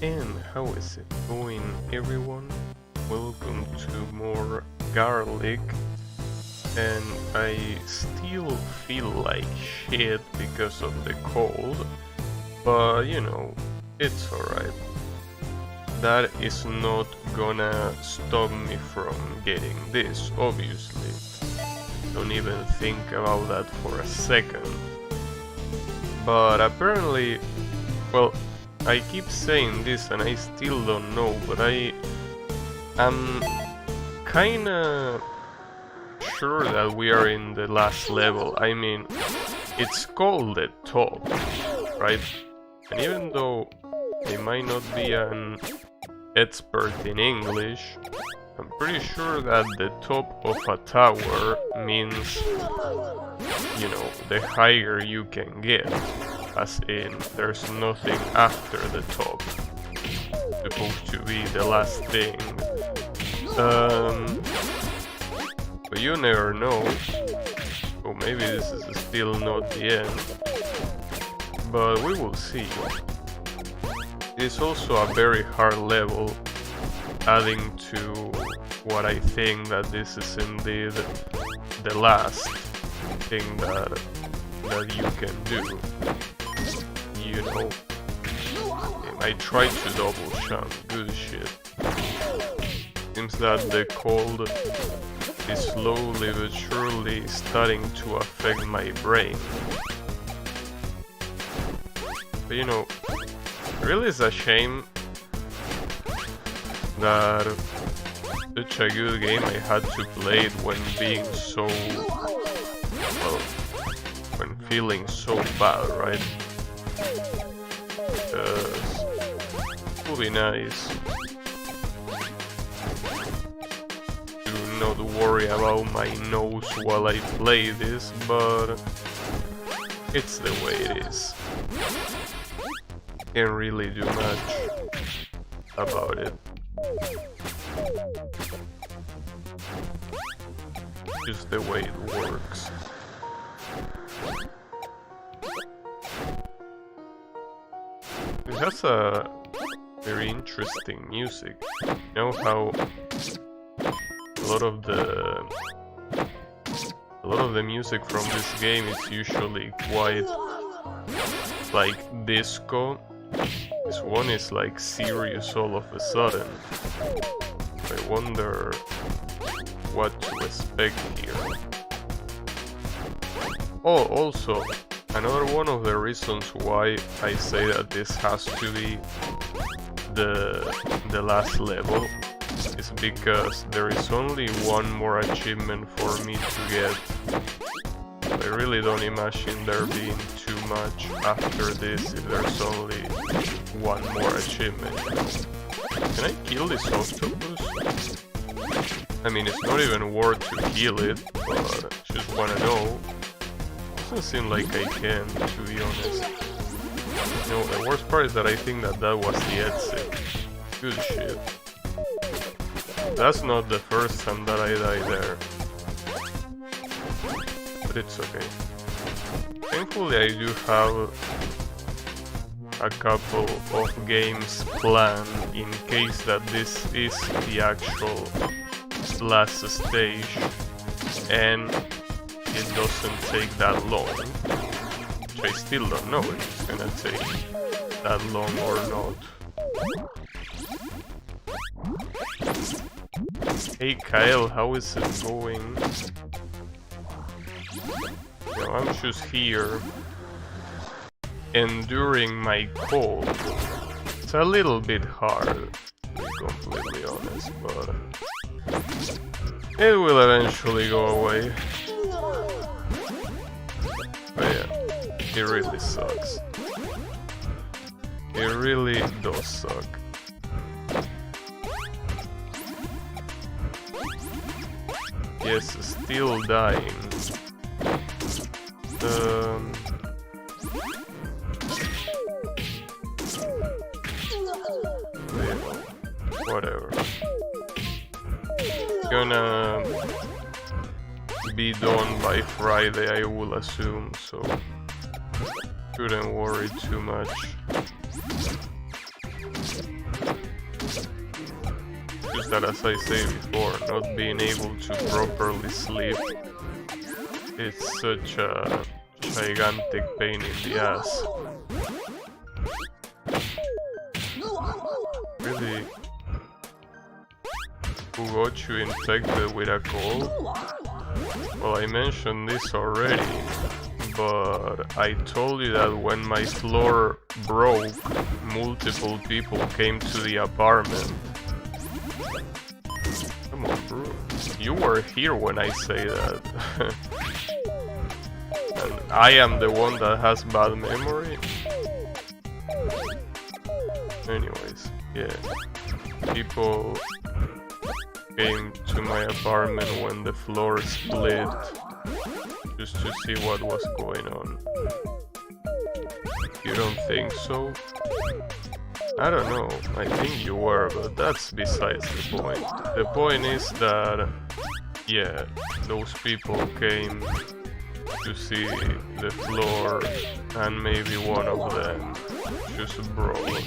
And how is it going, everyone? Welcome to more garlic. And I still feel like shit because of the cold, but you know, it's alright. That is not gonna stop me from getting this, obviously. Don't even think about that for a second. But apparently, well, I keep saying this and I still don't know, but I am kinda sure that we are in the last level. I mean, it's called the top, right? And even though I might not be an expert in English, I'm pretty sure that the top of a tower means, you know, the higher you can get. As in, there's nothing after the top. It's supposed to be the last thing. But you never know. Or maybe this is still not the end. But we will see. It's also a very hard level, adding to what I think that this is indeed the last thing that you can do. You know, I tried to double jump, good shit. Seems that the cold is slowly but surely starting to affect my brain. But you know, really is a shame that such a good game I had to play it when being so, well, when feeling so bad, right? Because it would be nice to not worry about my nose while I play this, but it's the way it is. Can't really do much about it. Just the way it works. It has a very interesting music. You know how a lot of the music from this game is usually quite like disco. This one is like serious all of a sudden. I wonder what to expect here. Oh, also, another one of the reasons why I say that this has to be the last level is because there is only one more achievement for me to get. I really don't imagine there being too much after this if there's only one more achievement. Can I kill this octopus? I mean, it's not even worth to kill it, but I just wanna know. Doesn't seem like I can, to be honest. You know, the worst part is that I think that was the exit. Good shit. That's not the first time that I die there. But it's okay. Thankfully I do have a couple of games planned in case that this is the actual last stage and it doesn't take that long. Which I still don't know if it's gonna take that long or not. Hey Kyle, how is it going? You know, I'm just here enduring my cold. It's a little bit hard, to be completely honest, but it will eventually go away. But yeah, it really sucks. It really does suck. Yes, still dying. Whatever. Gonna be done by Friday, I will assume, so shouldn't worry too much. Just that, as I say before, not being able to properly sleep, it's such a gigantic pain in the ass. Really? Who got you infected with a cold? Well, I mentioned this already, but I told you that when my floor broke, multiple people came to the apartment. Come on, bro. You were here when I say that. And I am the one that has bad memory. Anyways, yeah. People came to my apartment when the floor split just to see what was going on. You don't think so? I don't know, I think you were, but that's besides the point. The point is that, yeah, those people came to see the floor and maybe one of them just brought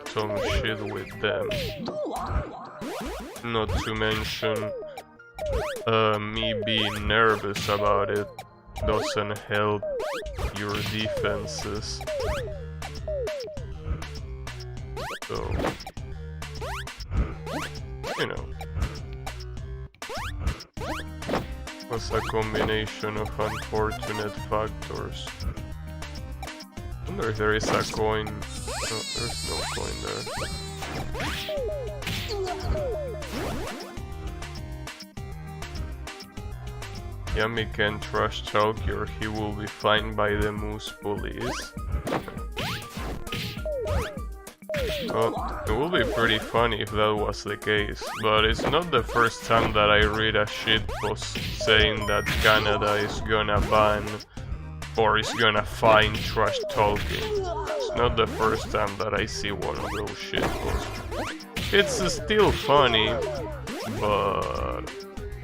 some shit with them. Not to mention, me being nervous about it doesn't help your defenses. So, you know, was a combination of unfortunate factors. I wonder if there is a coin. No, there's no coin there. Yami can trash talk or he will be fined by the Moose police. Well, it would be pretty funny if that was the case, but it's not the first time that I read a shitpost saying that Canada is gonna ban or is gonna fine trash talking. It's not the first time that I see one of those shitposts. It's still funny, but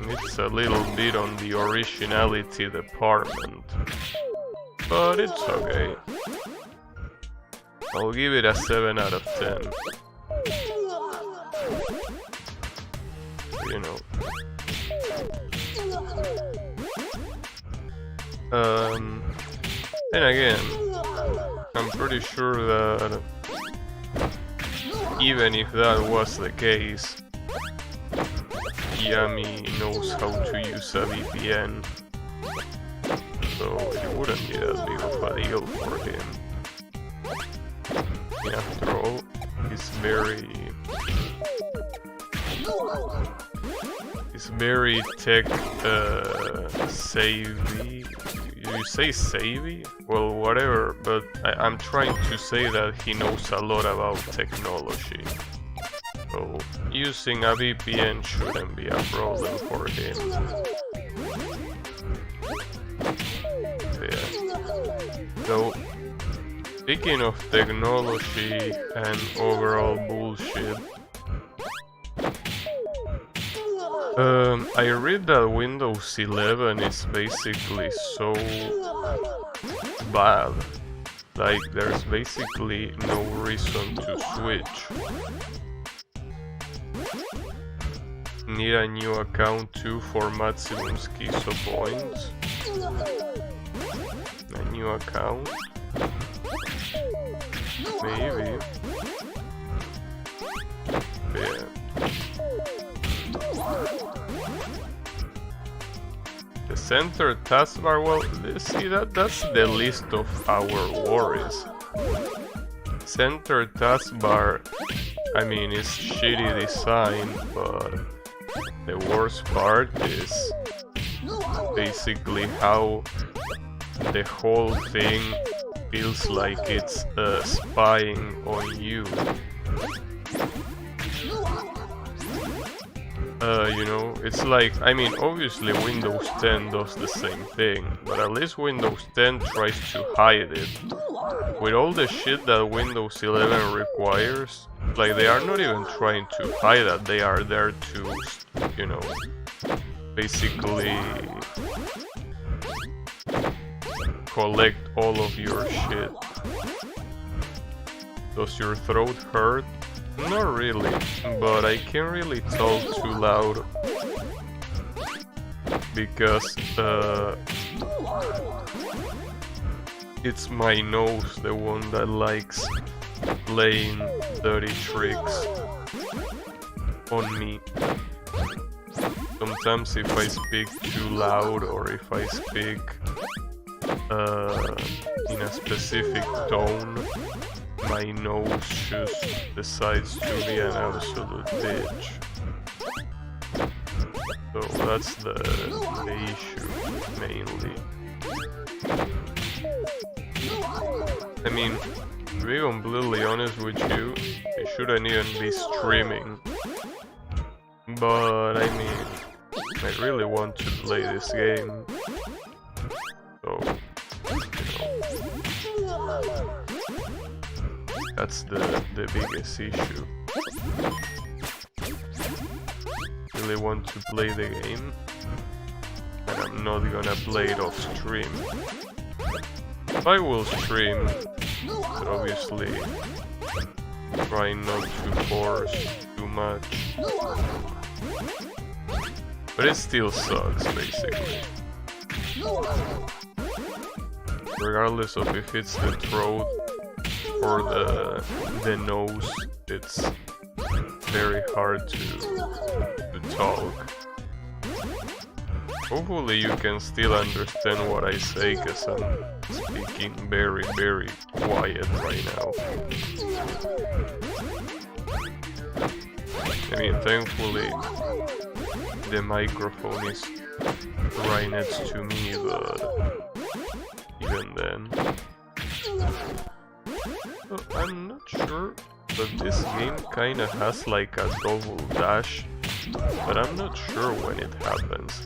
it's a little bit on the originality department. But it's okay. I'll give it a 7 out of 10. You know. And again, I'm pretty sure that even if that was the case, Yami knows how to use a VPN, so it wouldn't be that big of a deal for him. After all, he's very tech savvy. You say savvy? Well, whatever, but I'm trying to say that he knows a lot about technology. So using a VPN shouldn't be a problem for him. Yeah. So, speaking of technology and overall bullshit, I read that Windows 11 is basically so bad. Like, there's basically no reason to switch. Need a new account too for maximum schizo points. A new account? Maybe. Yeah. The center taskbar, well, see, that's the least of our worries. Center taskbar, I mean, it's shitty design, but the worst part is basically how the whole thing feels like it's spying on you. You know, it's like, I mean, obviously Windows 10 does the same thing, but at least Windows 10 tries to hide it. With all the shit that Windows 11 requires, like, they are not even trying to hide that, they are there to, you know, basically collect all of your shit. Does your throat hurt? Not really, but I can't really talk too loud because it's my nose the one that likes playing dirty tricks on me. Sometimes if I speak too loud or if I speak in a specific tone, my nose just decides to be an absolute bitch. So that's the issue, mainly. I mean, to be completely honest with you, I shouldn't even be streaming. But I mean, I really want to play this game. So, you know, that's the biggest issue. Really want to play the game, and I'm not gonna play it off stream. I will stream, but obviously try not to force too much. But it still sucks, basically. Regardless of if it's the throat or the nose, it's very hard to talk. Hopefully you can still understand what I say, cause I'm speaking very, very quiet right now. I mean, thankfully the microphone is right next to me, but even then. Well, I'm not sure, but this game kinda has like a double dash, but I'm not sure when it happens.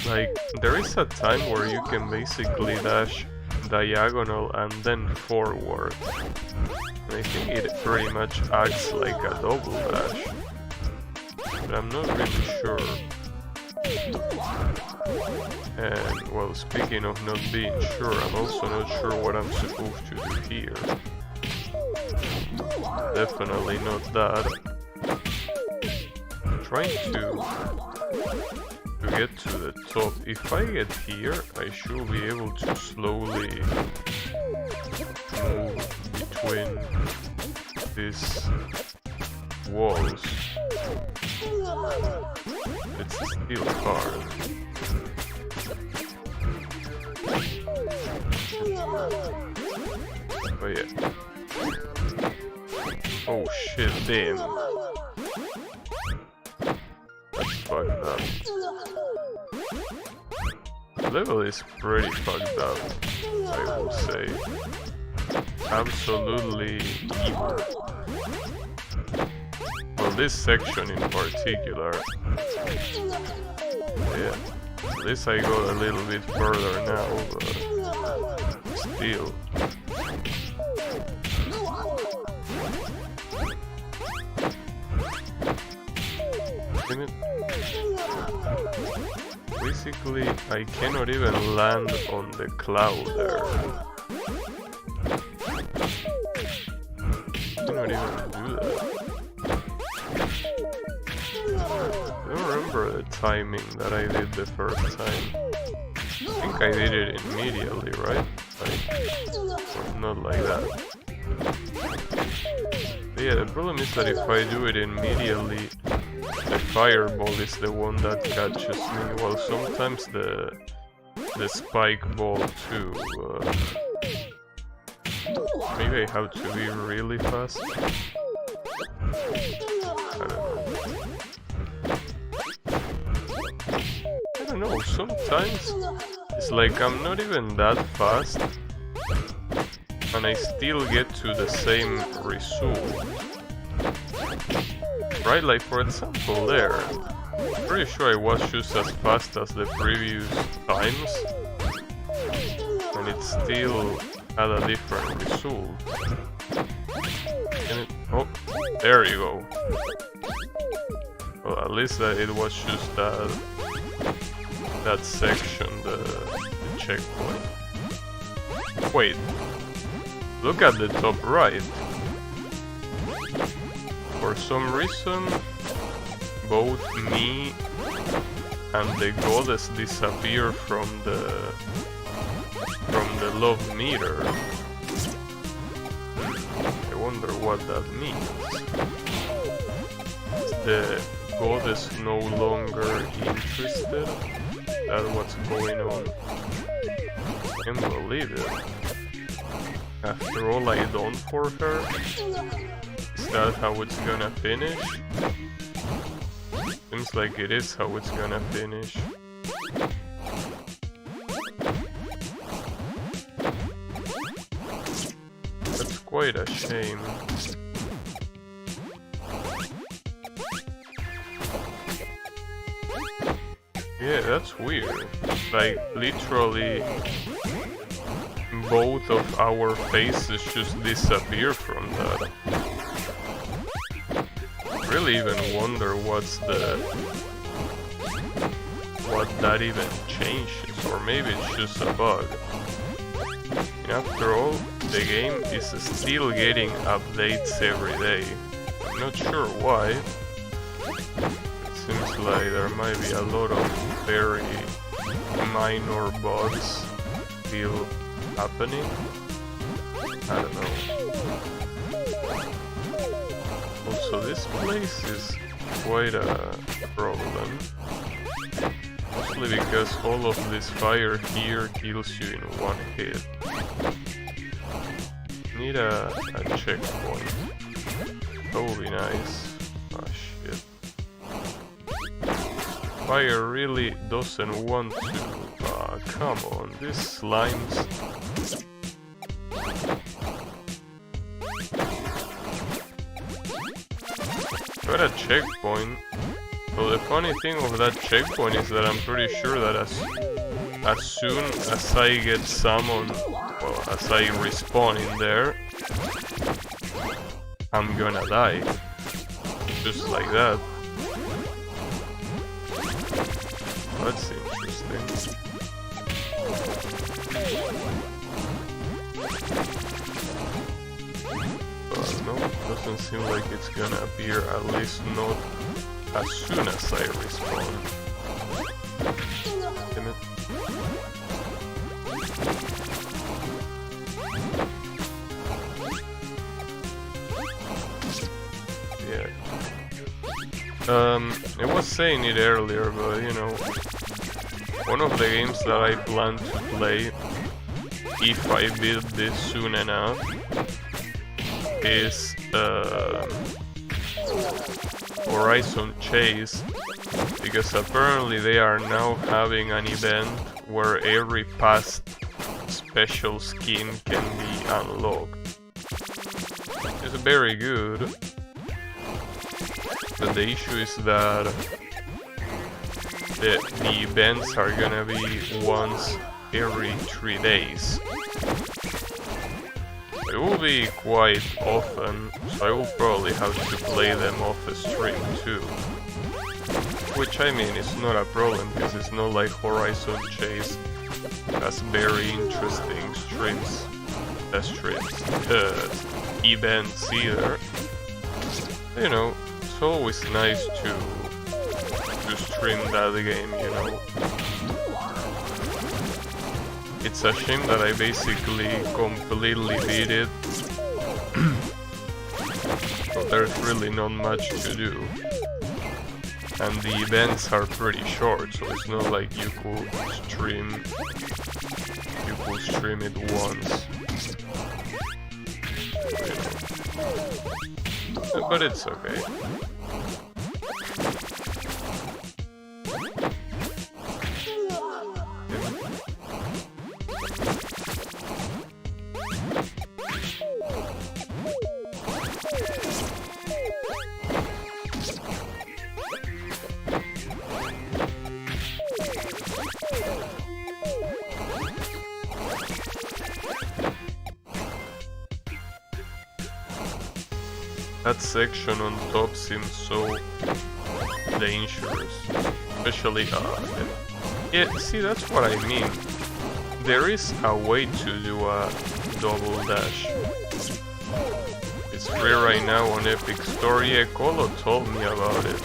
Like, there is a time where you can basically dash diagonal and then forward. And I think it pretty much acts like a double dash. But I'm not really sure. And, well, speaking of not being sure, I'm also not sure what I'm supposed to do here. Definitely not that. I'm trying to get to the top. If I get here, I should be able to slowly move between these walls. It's still hard. But yeah. Oh shit, damn. That's fucked up. The level is pretty fucked up, I will say. Absolutely evil. Well, this section in particular. Yeah. At least I got a little bit further now, but still. Damn it. Basically, I cannot even land on the cloud there. I cannot even do that. I don't remember the timing that I did the first time. I think I did it immediately, right? Like, not like that. But yeah, the problem is that if I do it immediately, the fireball is the one that catches me, while sometimes the spike ball too. Maybe I have to be really fast. I don't know, sometimes it's like I'm not even that fast and I still get to the same result. Right, like for example there, I'm pretty sure I was just as fast as the previous times and it still had a different result. And oh, there you go. Well, at least it was just that section, the checkpoint. Wait, look at the top right. For some reason, both me and the goddess disappear from the love meter. I wonder what that means. Is the goddess no longer interested? That's what's going on. I can't believe it. After all I done for her, is that how it's gonna finish? Seems like it is how it's gonna finish. That's quite a shame. Yeah, that's weird. Like, literally, both of our faces just disappear from that. Really even wonder what that even changes, or maybe it's just a bug. After all, the game is still getting updates every day. I'm not sure why. It seems like there might be a lot of very minor bugs still happening. I don't know. Also, this place is quite a problem. Mostly because all of this fire here kills you in one hit. Need a checkpoint. That would be nice. Oh shit. Fire really doesn't want to. Come on, these slimes. Got a checkpoint. So the funny thing of that checkpoint is that I'm pretty sure that as soon as I get summoned, well, as I respawn in there, I'm gonna die. Just like that. That's interesting. No, doesn't seem like it's gonna appear, at least not as soon as I respawn. Damn it. Yeah. I was saying it earlier, but you know, one of the games that I plan to play, if I build this soon enough, is Horizon Chase, because apparently they are now having an event where every past special skin can be unlocked. It's very good, but the issue is that the events are gonna be once every 3 days. It will be quite often, so I will probably have to play them off a stream too. Which I mean is not a problem, because it's not like Horizon Chase has very interesting events either. You know, it's always nice to stream that game, you know. It's a shame that I basically completely beat it. So there's really not much to do. And the events are pretty short, so it's not like you could stream it once. But it's okay. That section on top seems so dangerous, especially yeah, see, that's what I mean. There is a way to do a double dash. It's free right now on Epic Store. Yeah, Colo told me about it.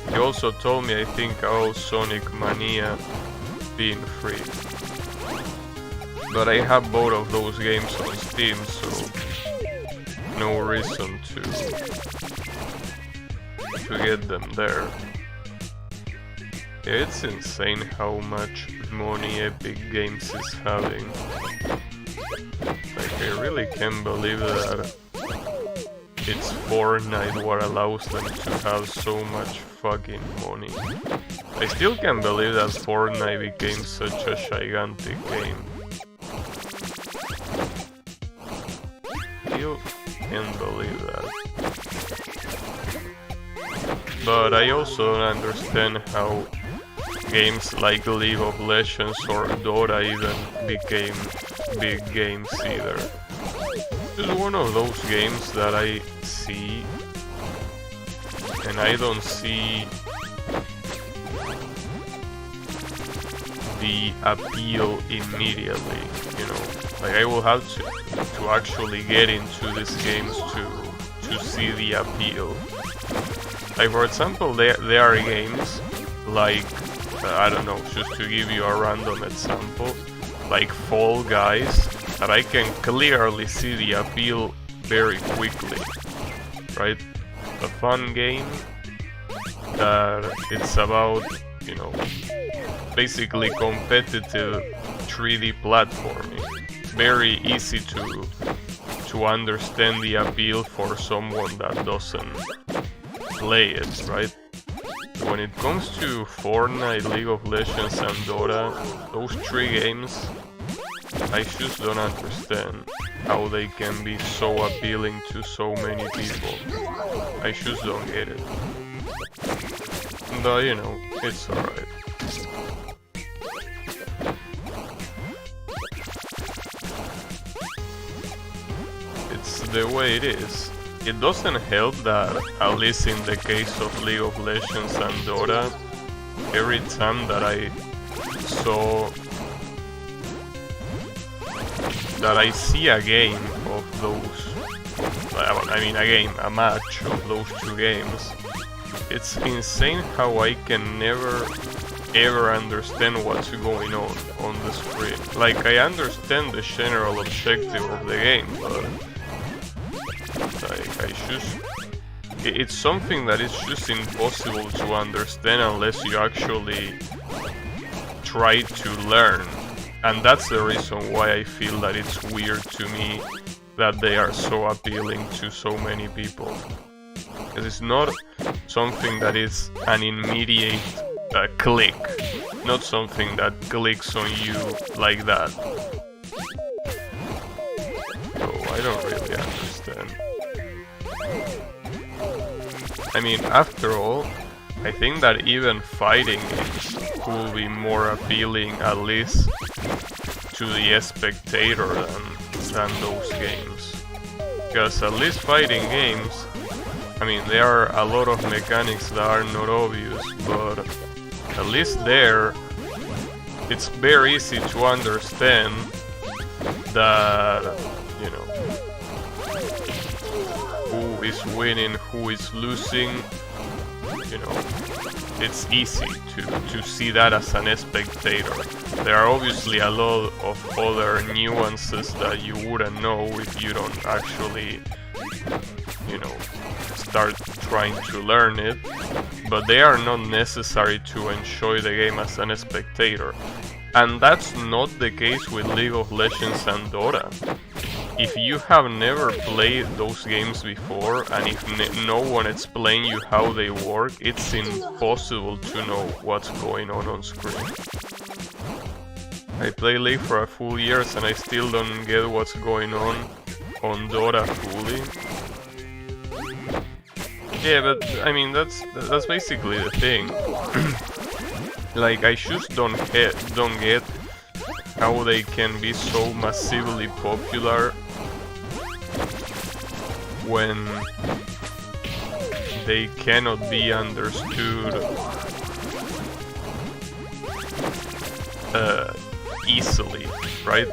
He also told me, I think, about Sonic Mania being free. But I have both of those games on Steam, so no reason to get them there. Yeah, it's insane how much money Epic Games is having. Like, I really can't believe that it's Fortnite what allows them to have so much fucking money. I still can't believe that Fortnite became such a gigantic game. Still can't believe that. But I also don't understand how games like League of Legends or Dota even became big games either. It's one of those games that I see and I don't see the appeal immediately, you know. Like, I will have to actually get into these games to see the appeal. Like, for example, there are games like, I don't know, just to give you a random example, like Fall Guys, that I can clearly see the appeal very quickly, right? A fun game that it's about, you know, basically competitive 3D platforming. Very easy to understand the appeal for someone that doesn't play it, right? When it comes to Fortnite, League of Legends and Dota, those three games, I just don't understand how they can be so appealing to so many people. I just don't get it. But you know, it's alright. It's the way it is. It doesn't help that, at least in the case of League of Legends and Dota, every time that I see a game of those, I mean a match of those two games, it's insane how I can never ever understand what's going on the screen. Like, I understand the general objective of the game, but like, it's something that is just impossible to understand unless you actually try to learn. And that's the reason why I feel that it's weird to me that they are so appealing to so many people. Because it's not something that is an immediate click, not something that clicks on you like that. So I don't really understand. I mean, after all, I think that even fighting games will be more appealing, at least to the spectator, than those games. Because at least fighting games, I mean, there are a lot of mechanics that are not obvious, but at least there, it's very easy to understand that, you know, who is winning, who is losing. You know, it's easy to see that as an spectator. There are obviously a lot of other nuances that you wouldn't know if you don't actually, you know, start trying to learn it, but they are not necessary to enjoy the game as a spectator. And that's not the case with League of Legends and Dota. If you have never played those games before, and if no one explains you how they work, it's impossible to know what's going on screen. I play League for a full year and I still don't get what's going on Dota fully. Yeah, but I mean, that's basically the thing. Like, I just don't get how they can be so massively popular when they cannot be understood easily, right?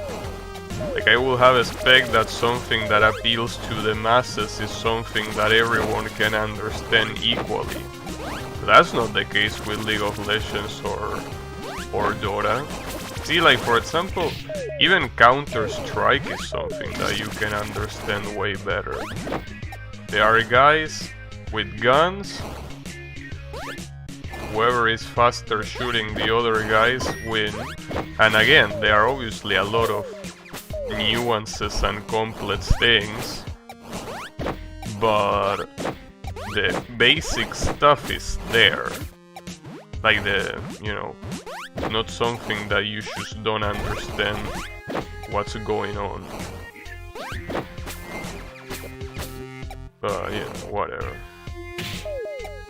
Like, I will have expect that something that appeals to the masses is something that everyone can understand equally. But that's not the case with League of Legends or Dota. See, like, for example, even Counter-Strike is something that you can understand way better. There are guys with guns. Whoever is faster shooting the other guys win. And again, there are obviously a lot of nuances and complex things, but the basic stuff is there. Like not something that you just don't understand what's going on. But whatever.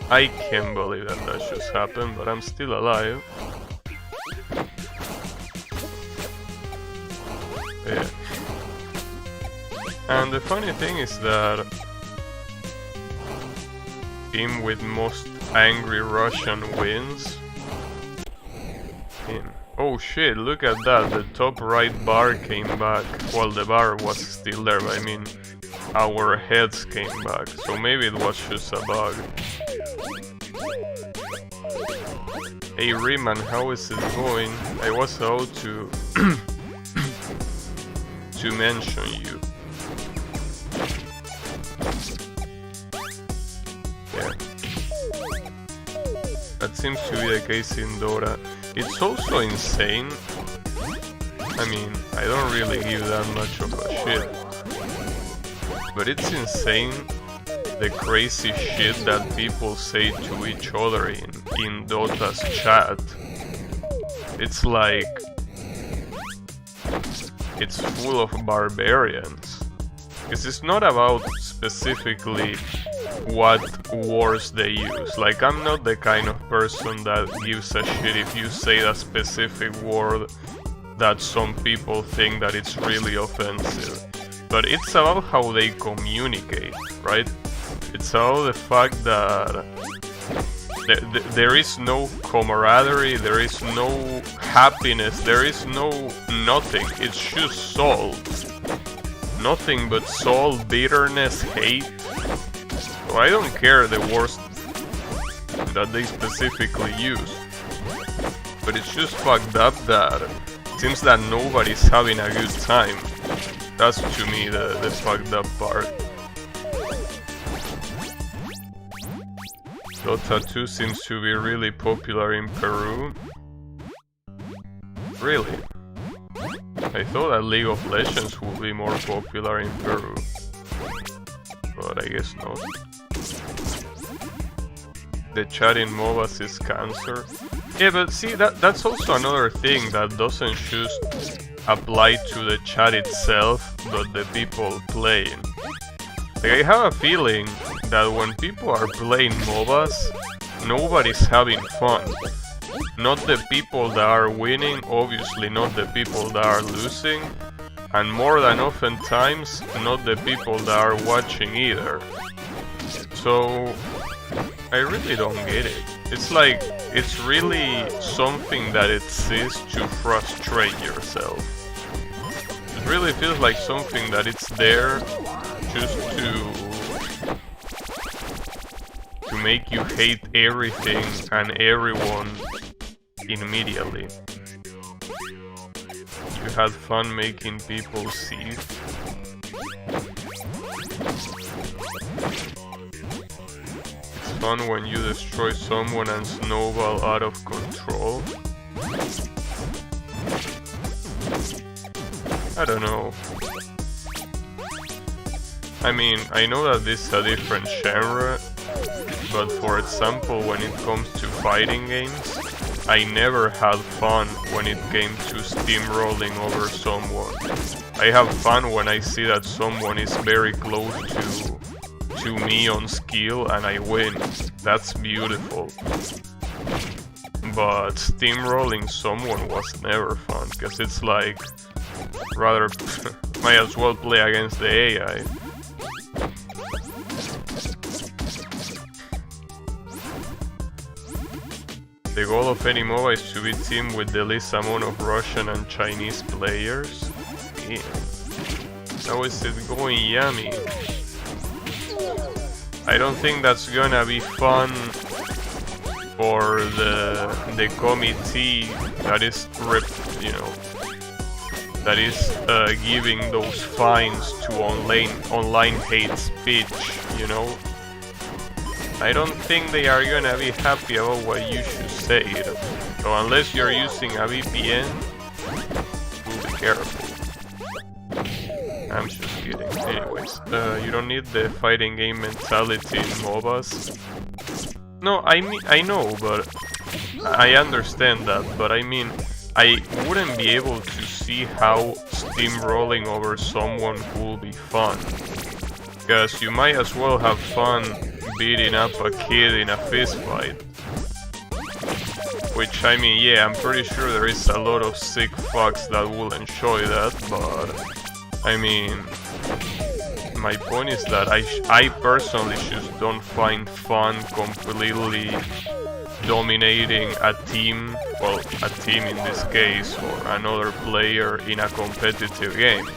I can't believe that just happened, but I'm still alive. Yeah. And the funny thing is that team with most angry Russian wins. Oh shit, look at that, the top right bar came back. Well, the bar was still there, but I mean, our heads came back, so maybe it was just a bug. Hey Riemann, how is it going? I was about to to mention you. Yeah. That seems to be the case in Dota. It's also insane. I mean, I don't really give that much of a shit. But it's insane the crazy shit that people say to each other in Dota's chat. It's like... it's full of barbarians. Because it's not about specifically what words they use. Like, I'm not the kind of person that gives a shit if you say a specific word that some people think that it's really offensive. But it's about how they communicate, right? It's about the fact that there is no camaraderie, there is no happiness, there is no nothing. It's just salt. Nothing but salt, bitterness, hate. So I don't care the words that they specifically use. But it's just fucked up that it seems that nobody's having a good time. That's to me the fucked up part. Dota 2 seems to be really popular in Peru. Really? I thought that League of Legends would be more popular in Peru. But I guess not. The chat in MOBAs is cancer. Yeah, but see, that's also another thing that doesn't just apply to the chat itself, but the people playing. Like, I have a feeling that when people are playing MOBAs, nobody's having fun. Not the people that are winning, obviously not the people that are losing, and more than oftentimes, not the people that are watching either. So, I really don't get it. It's like, it's really something that exists to frustrate yourself. It really feels like something that it's there just to make you hate everything and everyone immediately. You had fun making people see. It's fun when you destroy someone and snowball out of control. I don't know. I mean, I know that this is a different genre, but for example, when it comes to fighting games, I never had fun when it came to steamrolling over someone. I have fun when I see that someone is very close to me on skill and I win. That's beautiful. But steamrolling someone was never fun, because it's like, rather, might as well play against the AI. The goal of any MOBA is to be teamed with the least amount of Russian and Chinese players. yummy. How is it going yummy? I don't think that's gonna be fun for the committee that is that is giving those fines to online hate speech, you know. I don't think they are gonna be happy about what you should say. So unless you're using a VPN, be careful. I'm just kidding. Anyways, you don't need the fighting game mentality in MOBAs. No, I mean, I know, but I understand that, but I mean, I wouldn't be able to see how steamrolling over someone will be fun. Because you might as well have fun beating up a kid in a fist fight. Which, I mean, yeah, I'm pretty sure there is a lot of sick fucks that will enjoy that, but I mean, my point is that I personally just don't find fun completely dominating a team, well, a team in this case, or another player in a competitive game.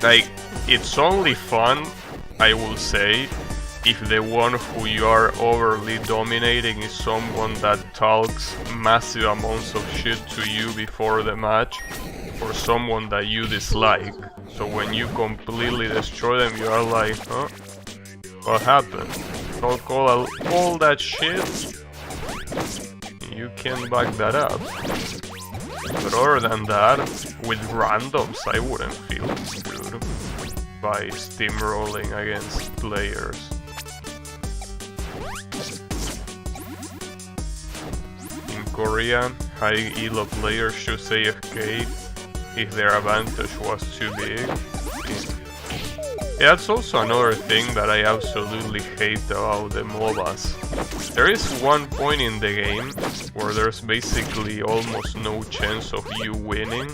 Like, it's only fun, I will say, if the one who you are overly dominating is someone that talks massive amounts of shit to you before the match, or someone that you dislike. So when you completely destroy them, you are like, huh? What happened? Don't call all that shit? You can back that up. But other than that, with randoms, I wouldn't feel good by steamrolling against players. In Korea, high elo players should AFK if their advantage was too big. Yeah, that's also another thing that I absolutely hate about the MOBAs. There is one point in the game where there's basically almost no chance of you winning,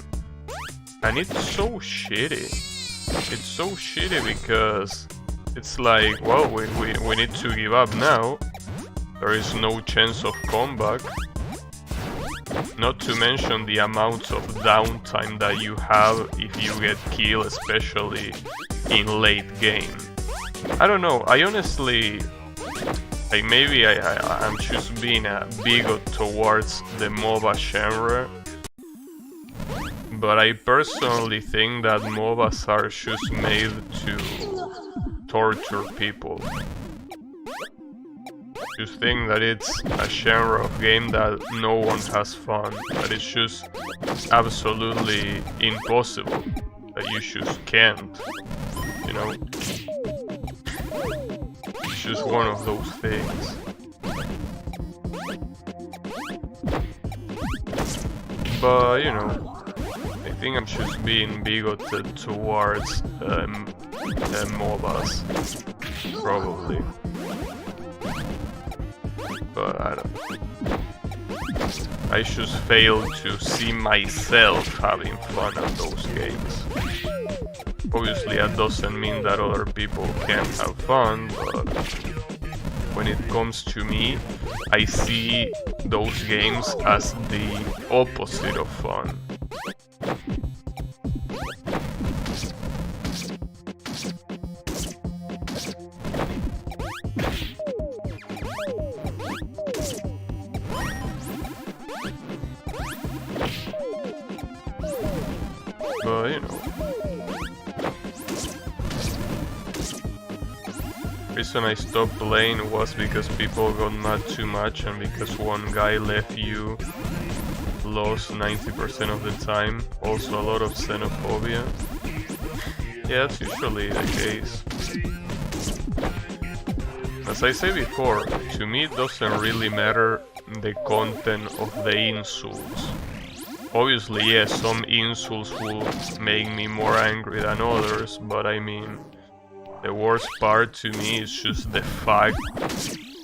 and it's so shitty. It's so shitty because it's like, well, we need to give up now. There is no chance of comeback. Not to mention the amounts of downtime that you have if you get killed, especially in late game. I don't know, I honestly, like, maybe I'm just being a bigot towards the MOBA genre, but I personally think that MOBAs are just made to torture people. Just think that it's a genre of game that no one has fun, that it's just absolutely impossible, that you just can't, you know? It's just one of those things. But, you know, I think I'm just being bigoted towards MOBAs, probably. But I don't. I just fail to see myself having fun at those games. Obviously, that doesn't mean that other people can't have fun, but when it comes to me, I see those games as the opposite of fun. But, you know, the reason I stopped playing was because people got mad too much and because one guy left you lost 90% of the time. Also a lot of xenophobia. Yeah, that's usually the case. As I said before, to me it doesn't really matter the content of the insults. Obviously, yes, some insults will make me more angry than others, but I mean, the worst part to me is just the fact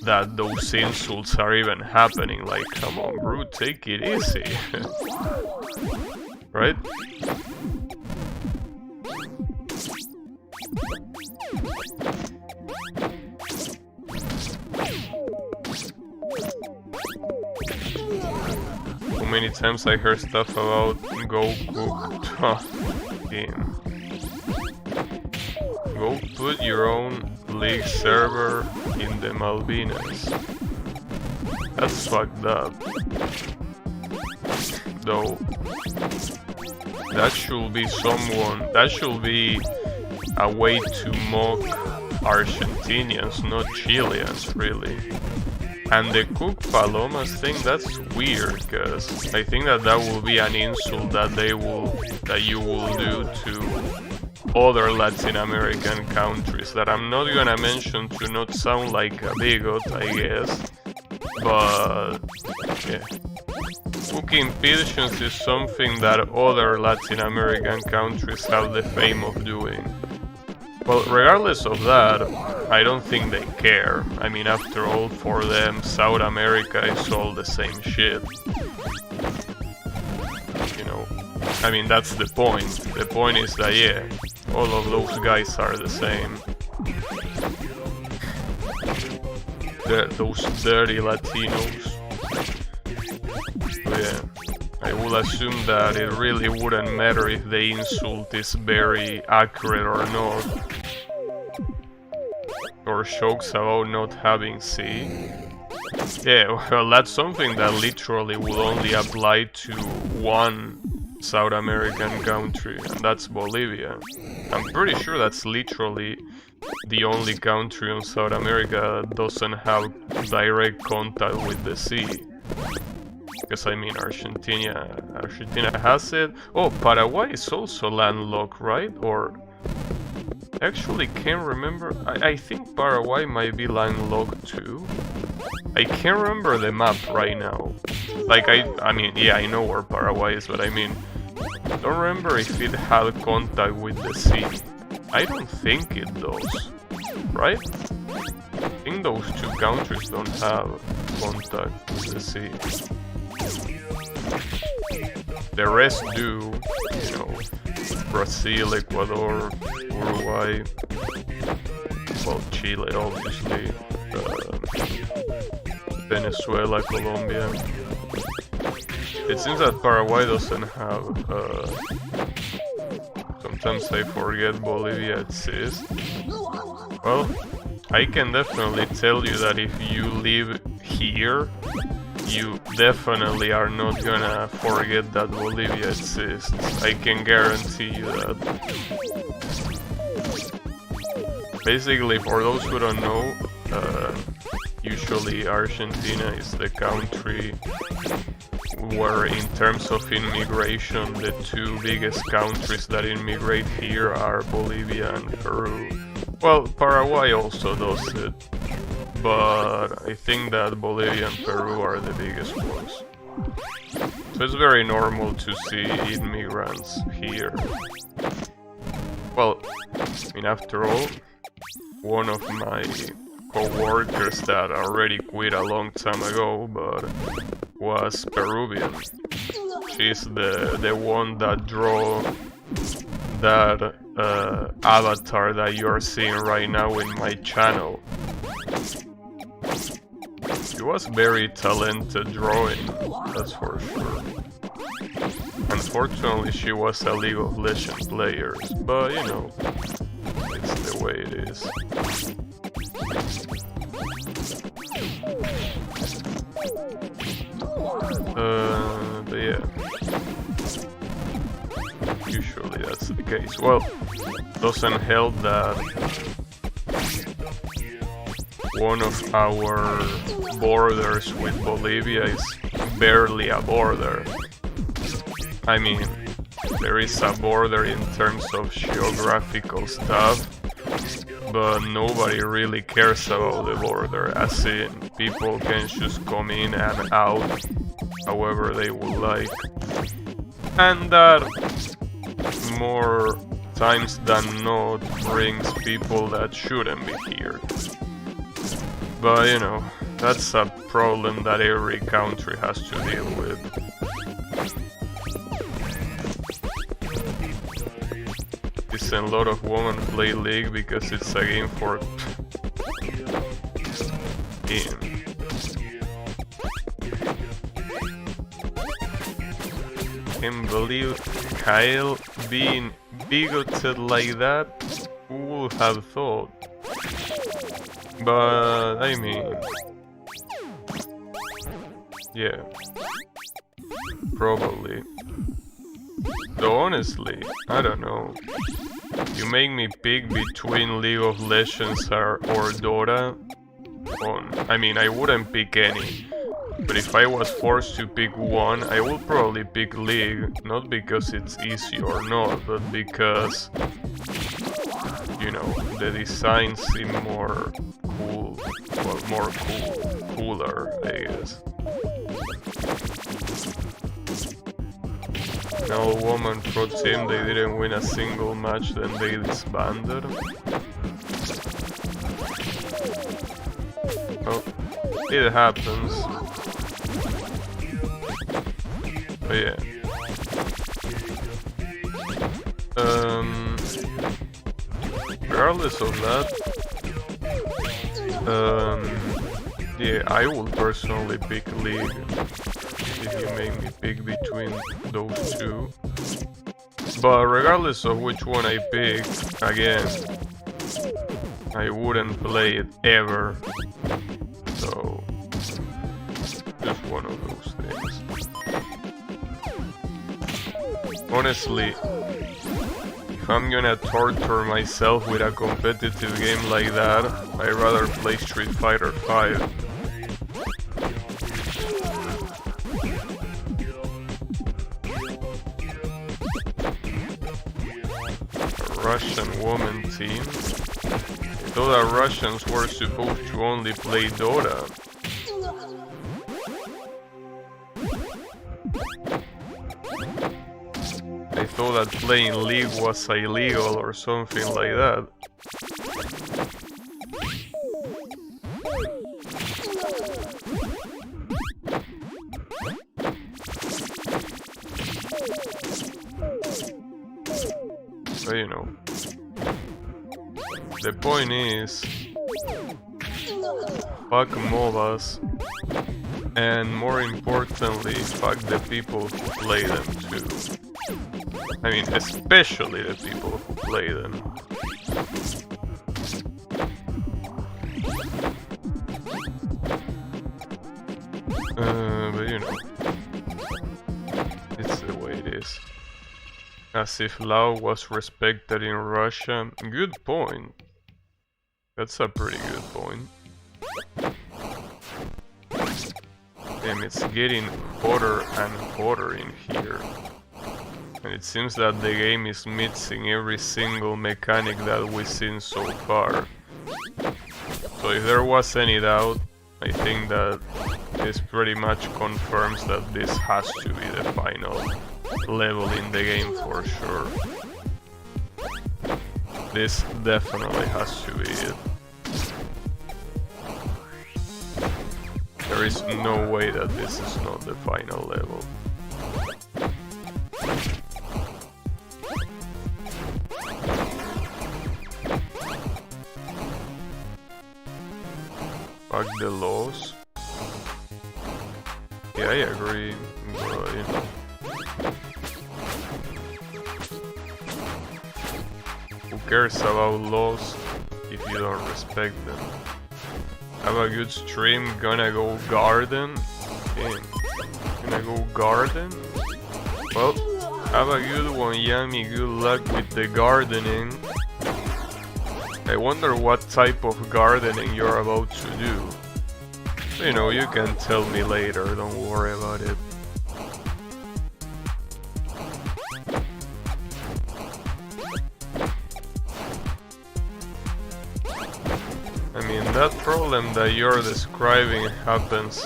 that those insults are even happening. Like, come on, bro, take it easy. Right? How many times I heard stuff about Go Cook. Damn. Go put your own league server in the Malvinas. That's fucked up. Though, that should be a way to mock Argentinians, not Chileans, really. And the Cook Palomas thing, that's weird, because I think that will be an insult that you will do to other Latin American countries that I'm not gonna mention to not sound like a bigot, I guess. But yeah. Cooking pigeons is something that other Latin American countries have the fame of doing. Well, regardless of that, I don't think they care. I mean, after all, for them, South America is all the same shit. You know, I mean, that's the point. The point is that, yeah, all of those guys are the same. Those dirty Latinos. So, yeah, I would assume that it really wouldn't matter if the insult is very accurate or not. Or jokes about not having sea. Yeah, well, that's something that literally would only apply to one South American country, and that's Bolivia. I'm pretty sure that's literally the only country in South America that doesn't have direct contact with the sea. Because I mean, Argentina has it. Oh, Paraguay is also landlocked, right? Or actually can't remember. I think Paraguay might be landlocked too. I can't remember the map right now. Like I mean, yeah, I know where Paraguay is, but I mean, I don't remember if it had contact with the sea. I don't think it does, right? I think those two countries don't have contact with the sea. The rest do, you know, Brazil, Ecuador, Uruguay, well, Chile, obviously, Venezuela, Colombia. It seems that Paraguay doesn't have, sometimes I forget Bolivia exists. Well, I can definitely tell you that if you live here, you definitely are not gonna forget that Bolivia exists. I can guarantee you that. Basically, for those who don't know, usually Argentina is the country where in terms of immigration, the two biggest countries that immigrate here are Bolivia and Peru. Well, Paraguay also does it, but I think that Bolivia and Peru are the biggest ones. So it's very normal to see immigrants here. Well, I mean, after all, one of my co-workers that already quit a long time ago, but was Peruvian. She's the one that drew that avatar that you are seeing right now in my channel. She was very talented drawing, that's for sure. Unfortunately, she was a League of Legends player, but you know, it's the way it is. But yeah, usually that's the case. Well, doesn't help that one of our borders with Bolivia is barely a border. I mean, there is a border in terms of geographical stuff, but nobody really cares about the border, as in people can just come in and out however they would like. And that more times than not brings people that shouldn't be here. But you know, that's a problem that every country has to deal with. A lot of women play League because it's a game for can't believe Kyle being bigoted like that. Who would have thought? But I mean, yeah, probably. Though honestly, I don't know. You make me pick between League of Legends or Dota. I mean, I wouldn't pick any. But if I was forced to pick one, I would probably pick League. Not because it's easy or not, but because, you know, the designs seem more cool. Well, more cooler, I guess. No woman pro team, they didn't win a single match, then they disbanded. Oh, it happens. But yeah. Regardless of that, yeah, I will personally pick League if you make me pick between those two. But regardless of which one I pick, again, I wouldn't play it ever. So, just one of those things. Honestly, if I'm gonna torture myself with a competitive game like that, I'd rather play Street Fighter V. Russian woman team. I thought that Russians were supposed to only play Dota. I thought that playing League was illegal or something like that. But you know, the point is, fuck MOBAs, and more importantly, fuck the people who play them too. I mean, especially the people who play them. But you know, it's the way it is. As if Lao was respected in Russia. Good point. That's a pretty good point. Damn, it's getting hotter and hotter in here. And it seems that the game is missing every single mechanic that we've seen so far. So if there was any doubt, I think that this pretty much confirms that this has to be the final level in the game for sure. This definitely has to be it. There is no way that this is not the final level. Fuck the laws. Yeah, I agree, but you know. Who cares about laws if you don't respect them? Have a good stream, gonna go garden? Okay. Gonna go garden? Well, have a good one, Yami, good luck with the gardening. I wonder what type of gardening you're about to do. You know, you can tell me later, don't worry about it. I mean, that problem that you're describing happens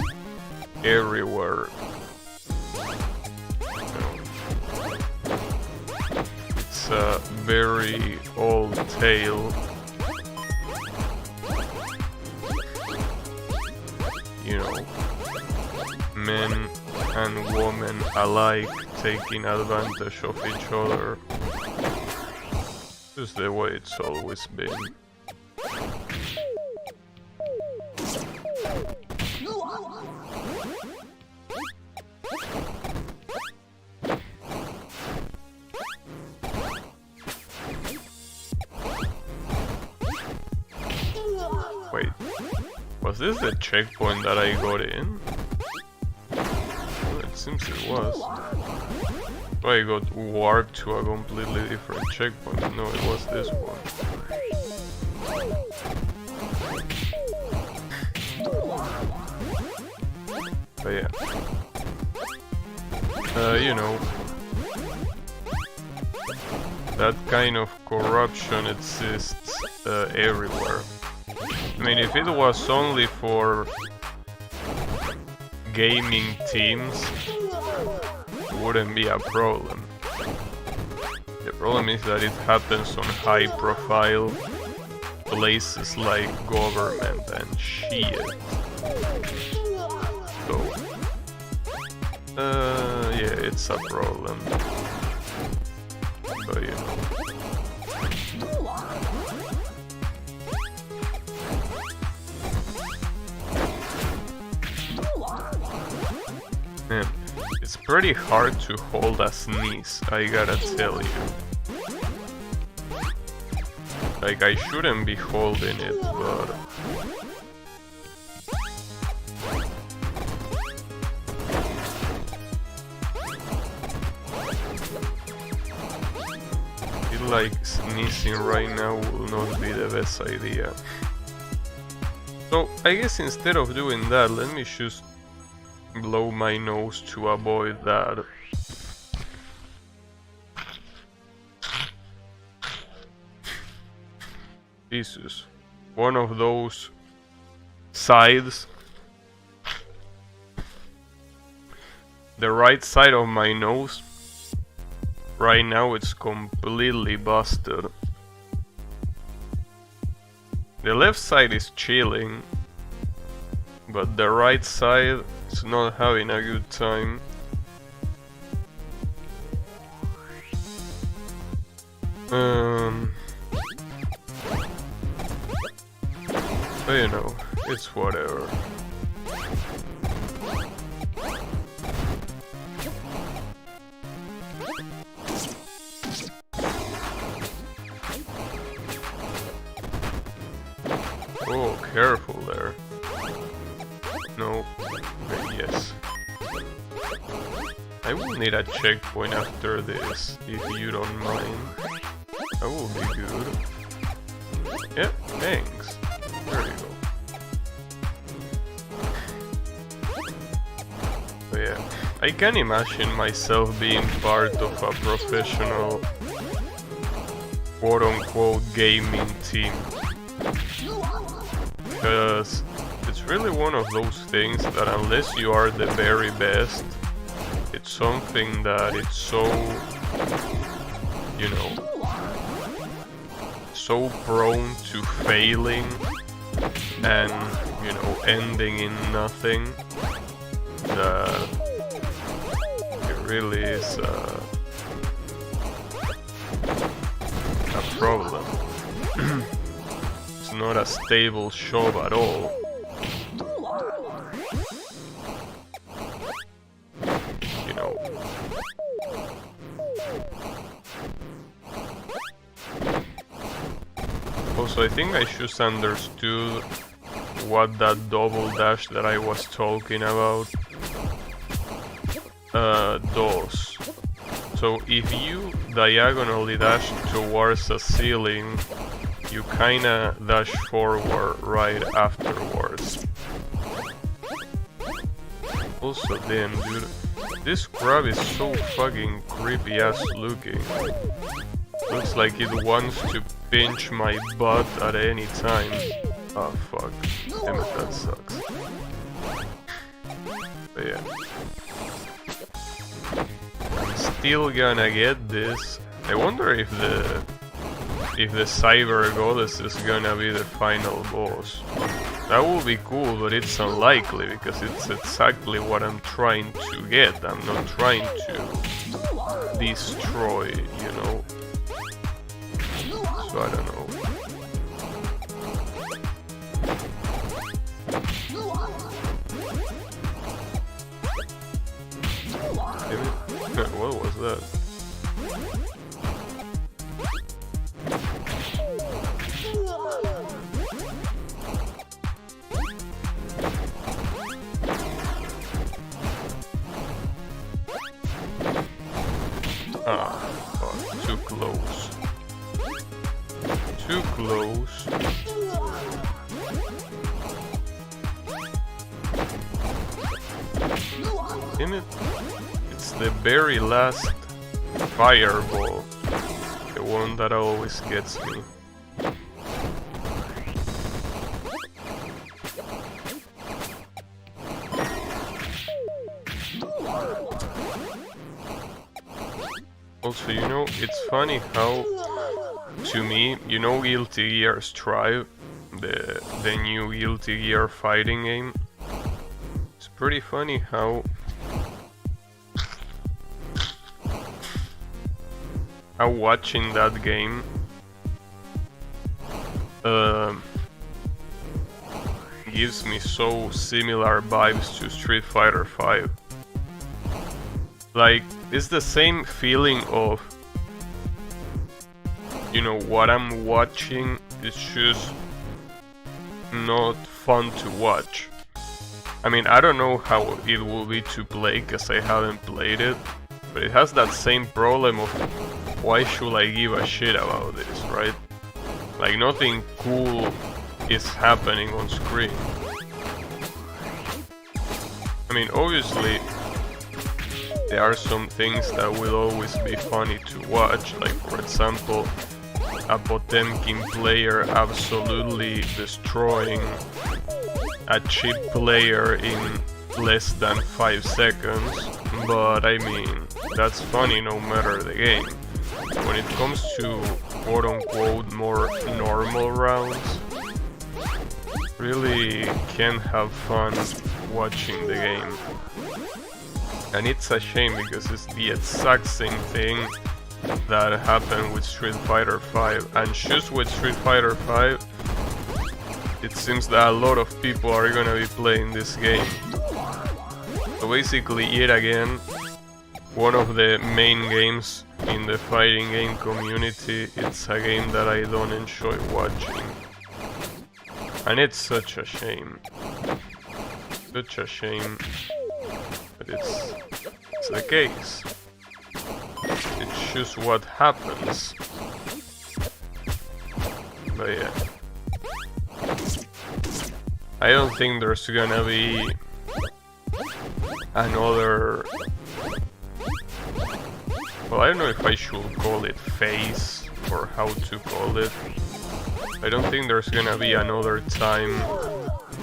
everywhere. You know, it's a very old tale. You know, men and women alike taking advantage of each other. Just the way it's always been. Was this the checkpoint that I got in? Well, it seems it was. So I got warped to a completely different checkpoint. No, it was this one. But yeah. You know. That kind of corruption exists everywhere. I mean, if it was only for gaming teams, it wouldn't be a problem. The problem is that it happens on high-profile places like government and shit. So, yeah, it's a problem. So, you know. Man, it's pretty hard to hold a sneeze, I gotta tell you. Like, I shouldn't be holding it, but... I feel like sneezing right now will not be the best idea. So, I guess instead of doing that, let me just blow my nose to avoid that. Jesus. One of those sides. The right side of my nose. Right now it's completely busted. The left side is chilling. But the right side is not having a good time. But you know, it's whatever. Oh, careful there. No. Yes. I will need a checkpoint after this, if you don't mind. That will be good. Yep, thanks. There you go. But yeah, I can imagine myself being part of a professional quote-unquote gaming team. Because it's really one of those things that unless you are the very best, it's something that it's so, you know, so prone to failing and, you know, ending in nothing, that it really is a problem. It's not a stable job at all. You know. Also, I think I just understood what that double dash that I was talking about does. So if you diagonally dash towards a ceiling, you kinda dash forward right afterwards. Also, damn dude, this crab is so fucking creepy ass looking. Looks like it wants to pinch my butt at any time. Oh fuck, damn it, that sucks. But yeah. I'm still gonna get this. I wonder if the Cyber Goddess is gonna be the final boss. That would be cool, but it's unlikely because it's exactly what I'm trying to get. I'm not trying to destroy, you know. So I don't know. What was that? Ah, fuck, too close. Too close. Damn it. It's the very last fireball. The one that always gets me. Also, you know, it's funny how, to me, you know Guilty Gear Strive, the new Guilty Gear fighting game? It's pretty funny how watching that game gives me so similar vibes to Street Fighter V. Like, it's the same feeling of, you know, what I'm watching is just not fun to watch. I mean, I don't know how it will be to play, because I haven't played it, but it has that same problem of why should I give a shit about this, right? Like, nothing cool is happening on screen. I mean, obviously, there are some things that will always be funny to watch, like for example, a Potemkin player absolutely destroying a cheap player in less than 5 seconds, but I mean, that's funny no matter the game. When it comes to quote-unquote more normal rounds, really can't have fun watching the game. And it's a shame because it's the exact same thing that happened with Street Fighter V. And just with Street Fighter V, it seems that a lot of people are gonna be playing this game. So basically, yet again, one of the main games in the fighting game community, it's a game that I don't enjoy watching. And it's such a shame. Such a shame. But it's the case. It's just what happens. But yeah. I don't think there's gonna be another... Well, I don't know if I should call it phase or how to call it. I don't think there's gonna be another time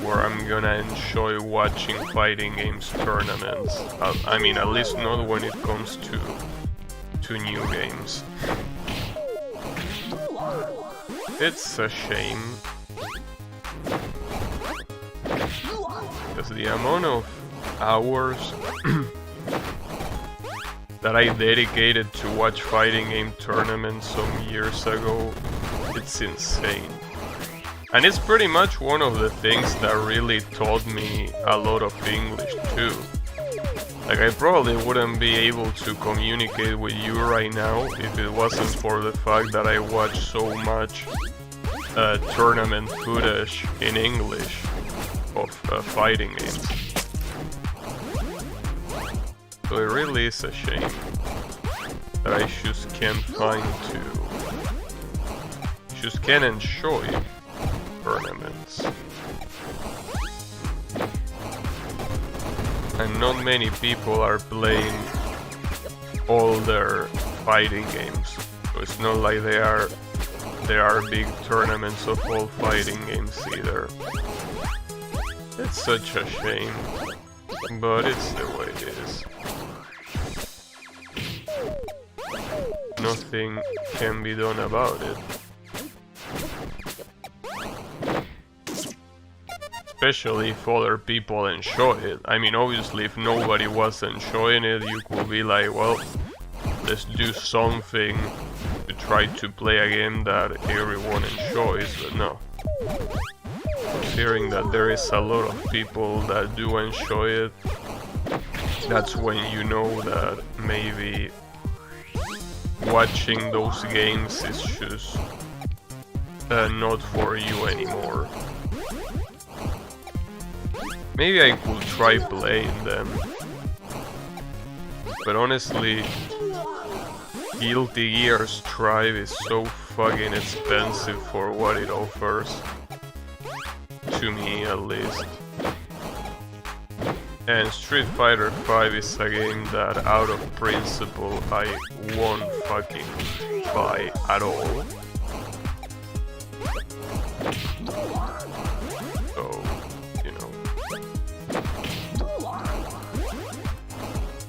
where I'm gonna enjoy watching fighting games tournaments. I mean, at least not when it comes to new games. It's a shame. Because the amount of hours that I dedicated to watch fighting game tournaments some years ago, it's insane. And it's pretty much one of the things that really taught me a lot of English too. Like, I probably wouldn't be able to communicate with you right now if it wasn't for the fact that I watch so much tournament footage in English of fighting games. So it really is a shame that I just can't can't enjoy tournaments. And not many people are playing all their fighting games. So it's not like there are big tournaments of all fighting games either. It's such a shame, but it's the way it is. Nothing can be done about it. Especially if other people enjoy it. I mean, obviously, if nobody was enjoying it, you could be like, well, let's do something to try to play a game that everyone enjoys, but no. Considering that there is a lot of people that do enjoy it, that's when you know that maybe watching those games is just not for you anymore. Maybe I could try playing them, but honestly, Guilty Gear Strive is so fucking expensive for what it offers. To me, at least. And Street Fighter V is a game that, out of principle, I won't fucking buy at all. So, you know.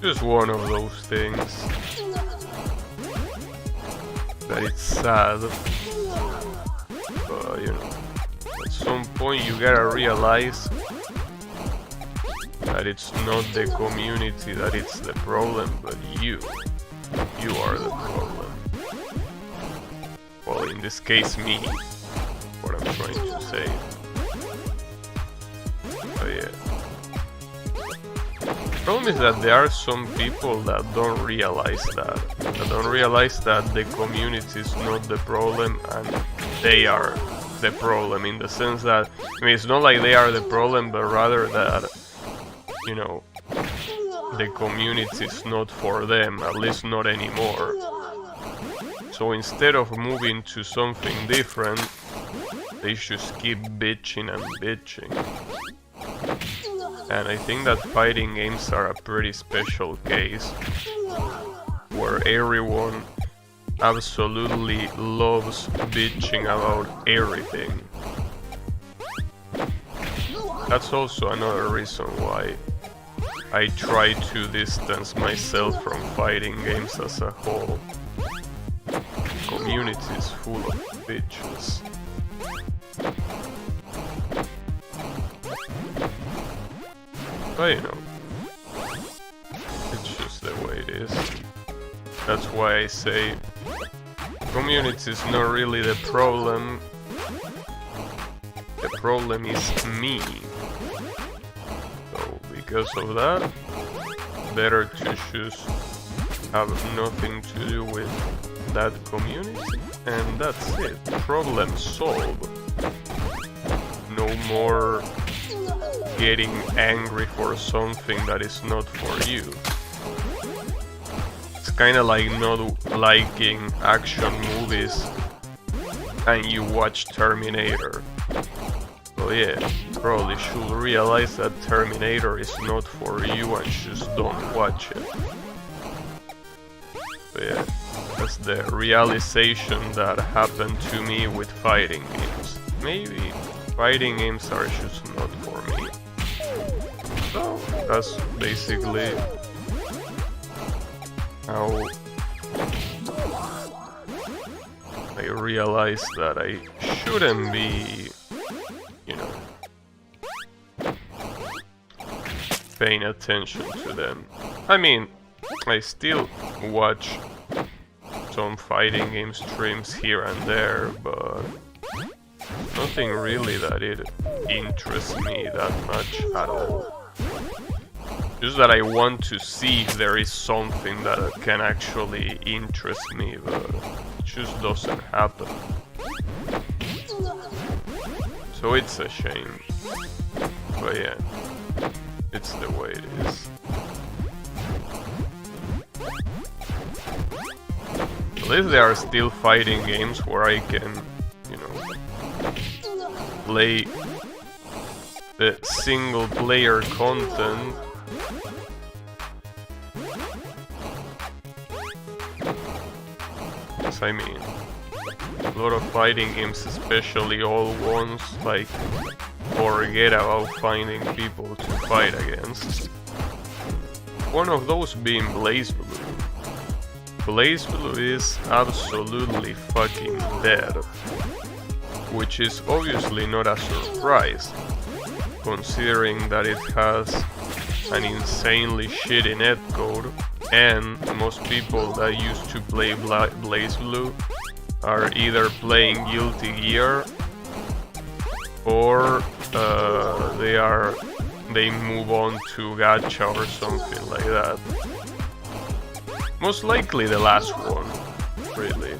Just one of those things. That it's sad. But, you know. At some point you gotta realize that it's not the community that it's the problem, but you. You are the problem. Well, in this case, me. What I'm trying to say. But yeah. The problem is that there are some people that don't realize that. That don't realize that the community is not the problem and they are the problem, in the sense that, I mean, it's not like they are the problem, but rather that, you know, the community is not for them, at least not anymore. So instead of moving to something different, they just keep bitching and bitching. And I think that fighting games are a pretty special case, where everyone absolutely loves bitching about everything. That's also another reason why I try to distance myself from fighting games as a whole. Community is full of bitches. But you know, it's just the way it is. That's why I say community is not really the problem. The problem is me. So because of that, better to just have nothing to do with that community, and that's it. Problem solved. No more getting angry for something that is not for you. It's kinda like not liking action movies and you watch Terminator. So yeah, you probably should realize that Terminator is not for you and just don't watch it. So yeah, that's the realization that happened to me with fighting games. Maybe fighting games are just not for me. So that's basically how I realized that I shouldn't be, you know, paying attention to them. I mean, I still watch some fighting game streams here and there, but nothing really that it interests me that much at all. Just that I want to see if there is something that can actually interest me, but it just doesn't happen. So it's a shame. But yeah, it's the way it is. At least there are still fighting games where I can, you know, play the single player content. Yes, I mean, a lot of fighting games, especially old ones, like, forget about finding people to fight against. One of those being BlazBlue. BlazBlue is absolutely fucking dead, which is obviously not a surprise, considering that it has an insanely shitty netcode, and most people that used to play BlazBlue are either playing Guilty Gear or they move on to gacha or something like that. Most likely the last one, really.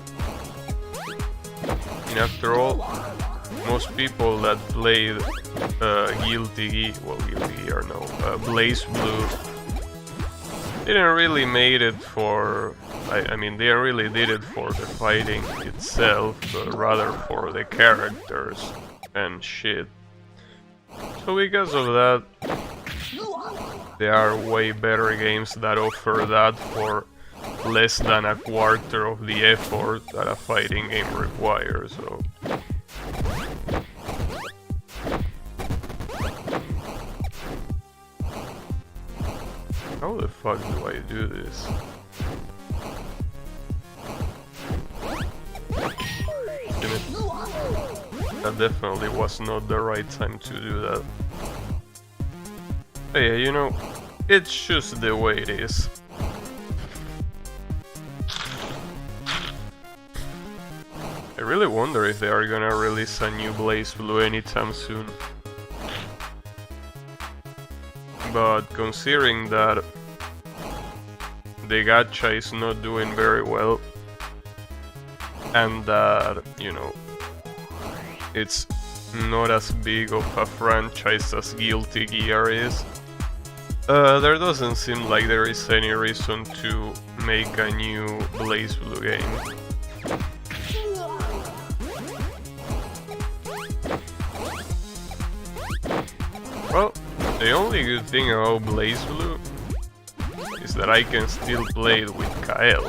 And after all, most people that played BlazBlue didn't really made it for... I mean, they really did it for the fighting itself, but rather for the characters and shit. So because of that, there are way better games that offer that for less than a quarter of the effort that a fighting game requires, so... How the fuck do I do this? That definitely was not the right time to do that. But yeah, you know, it's just the way it is. I really wonder if they are gonna release a new BlazBlue anytime soon. But considering that the gacha is not doing very well, and that, you know, it's not as big of a franchise as Guilty Gear is, there doesn't seem like there is any reason to make a new BlazBlue game. Well, the only good thing about BlazBlue is that I can still play it with Kael.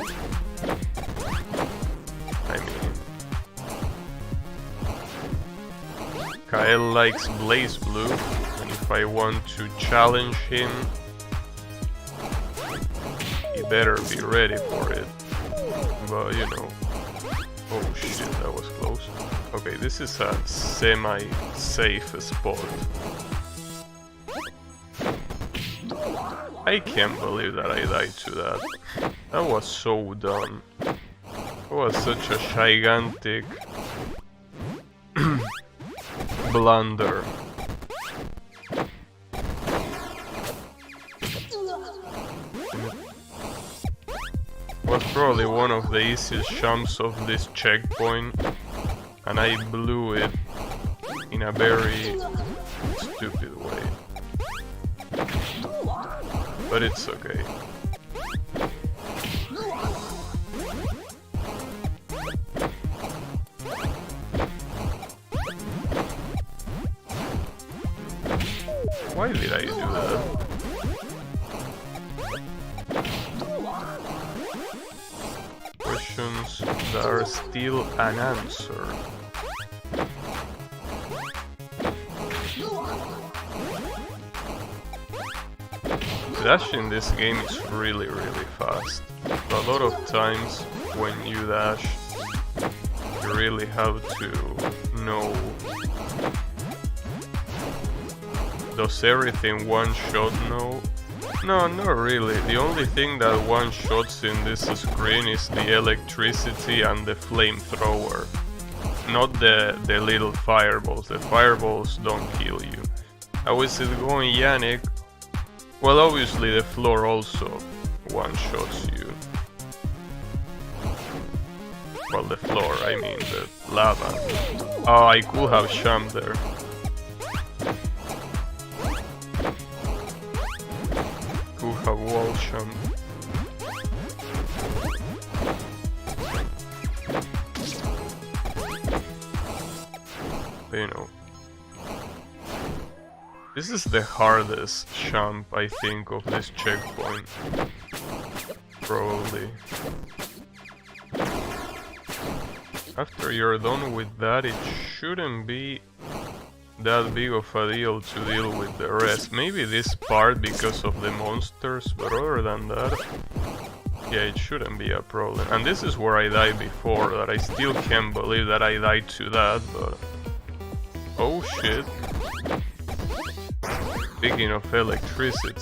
I mean, Kael likes BlazBlue, and if I want to challenge him, he better be ready for it. But you know, oh shit, that was close. Okay, this is a semi-safe spot. I can't believe that I died to that. That was so dumb. It was such a gigantic blunder. Was probably one of the easiest jumps of this checkpoint, and I blew it in a very stupid way. But it's okay. Why did I do that? Questions that are still unanswered. Dash in this game is really fast. A lot of times when you dash, you really have to know, does everything one shot know? No, not really. The only thing that one shots in this screen is the electricity and the flamethrower. Not the little fireballs. The fireballs don't kill you. How is it going, Yannick? Well, obviously the floor also one-shots you. Well, the floor, I mean the lava. Oh, I could have jumped there. Could have wall jumped. But, you know. This is the hardest jump, I think, of this checkpoint. Probably. After you're done with that, it shouldn't be that big of a deal to deal with the rest. Maybe this part because of the monsters, but other than that, yeah, it shouldn't be a problem. And this is where I died before, that I still can't believe that I died to that, but... Oh shit. Speaking of electricity,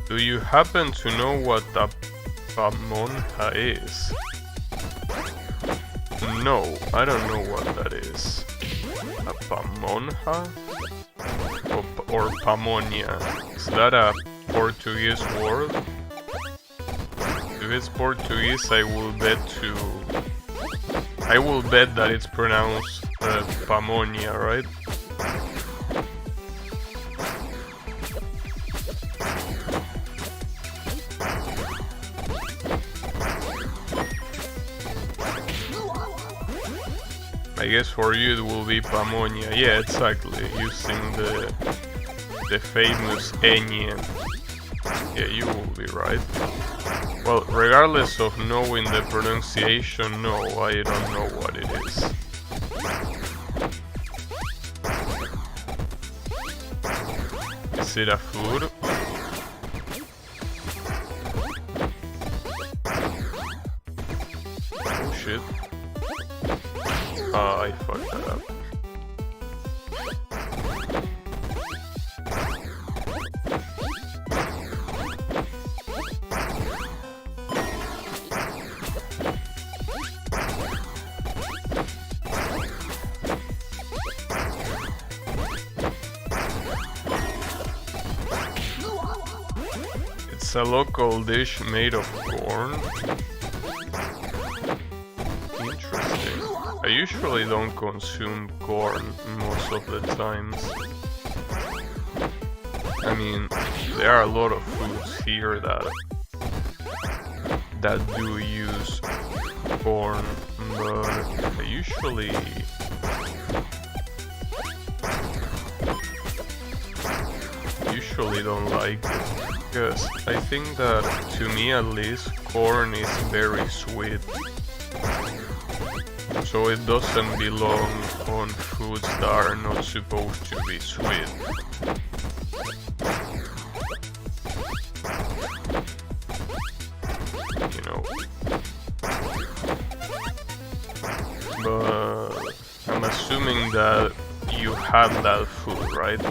do you happen to know what a Pamonha is? No, I don't know what that is. A Pamonha? Or Pamonia? Is that a Portuguese word. If it's Portuguese, I will bet that it's pronounced pamonha, right? I guess for you it will be pamonha. Yeah, exactly. Using the famous ñ. Yeah, you will be right. Well, regardless of knowing the pronunciation, no, I don't know what it is. Is it a food? Oh shit. Oh, I fucked that up. It's a local dish made of corn. Interesting. I usually don't consume corn most of the times. I mean, there are a lot of foods here that do use corn, but I usually don't like it, because I think that, to me at least, corn is very sweet. So it doesn't belong on foods that are not supposed to be sweet. You know. But I'm assuming that you had that food, right?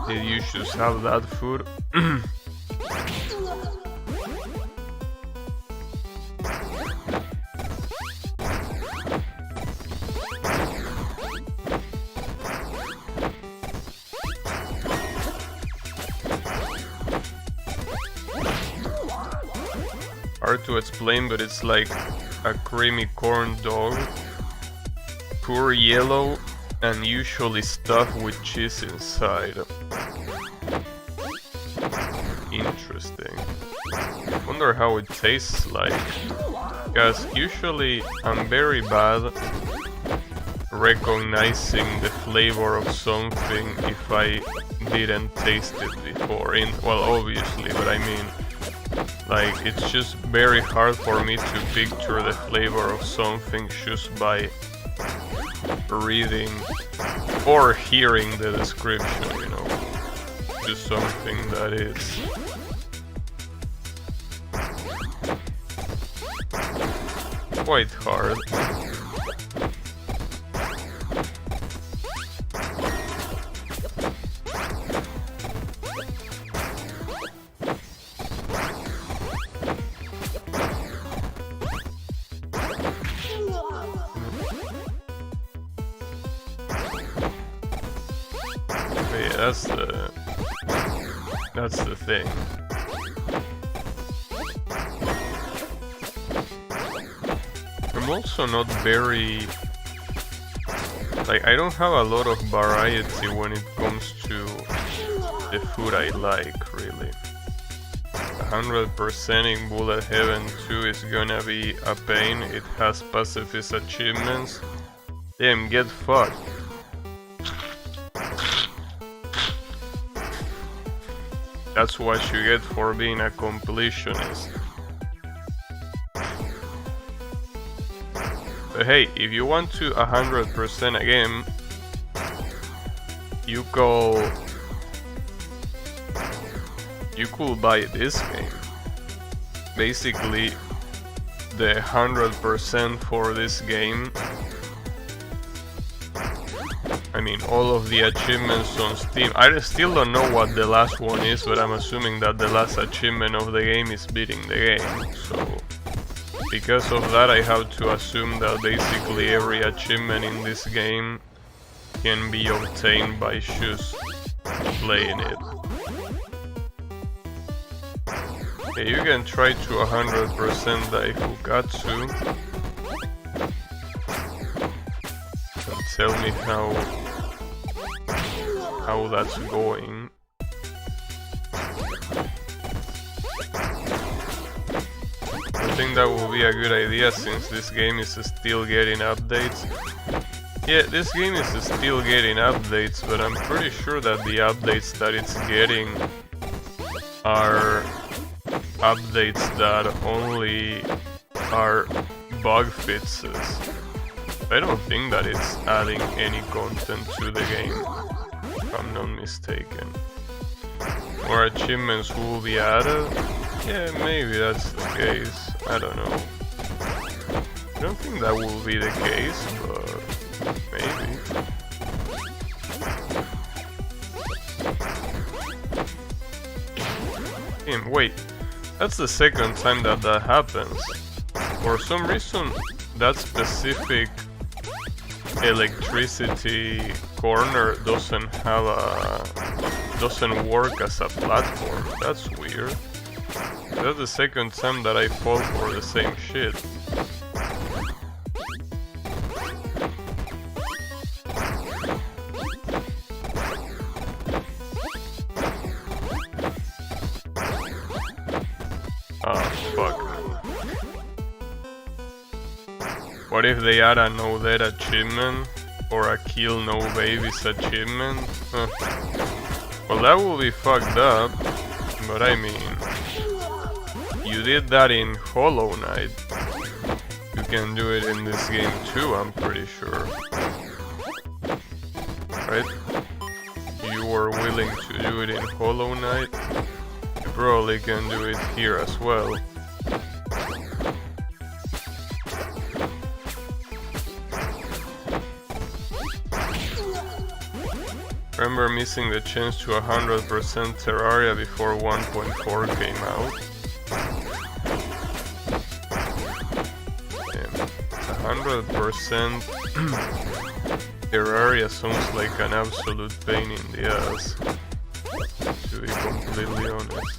Did you just have that food? Hard to explain, but it's like a creamy corn dog, pure yellow, and usually stuffed with cheese inside. Interesting. Wonder how it tastes like, because usually I'm very bad recognizing the flavor of something if I didn't taste it before. Well, obviously, but I mean, like, it's just very hard for me to picture the flavor of something just by reading or hearing the description, you know. Just something that is quite hard. Yeah, that's the thing. I'm also not very, like, I don't have a lot of variety when it comes to the food I like, really. 100%ing Bullet Heaven 2 is gonna be a pain. It has pacifist achievements. Damn, get fucked. That's what you get for being a completionist. But hey, if you want to 100% a game, you could buy this game. Basically, the 100% for this game, I mean, all of the achievements on Steam. I still don't know what the last one is, but I'm assuming that the last achievement of the game is beating the game. So, because of that, I have to assume that basically every achievement in this game can be obtained by just playing it. Okay, you can try to 100% Daifukatsu. And tell me how that's going. I think that will be a good idea since this game is still getting updates. Yeah, this game is still getting updates, but I'm pretty sure that the updates that it's getting are updates that only are bug fixes. I don't think that it's adding any content to the game, if I'm not mistaken. More achievements will be added? Yeah, maybe that's the case. I don't know. I don't think that will be the case, but maybe. Wait, that's the second time that happens. For some reason, that specific electricity corner doesn't work as a platform. That's weird. That's the second time that I fall for the same shit. Oh, fuck. What if they add a no dead achievement? Or a kill no babies achievement? Huh. Well, that will be fucked up. But I mean, you did that in Hollow Knight. You can do it in this game too, I'm pretty sure. Right? You were willing to do it in Hollow Knight. You probably can do it here as well. Remember missing the chance to 100% Terraria before 1.4 came out? 100% Terraria sounds like an absolute pain in the ass, to be completely honest.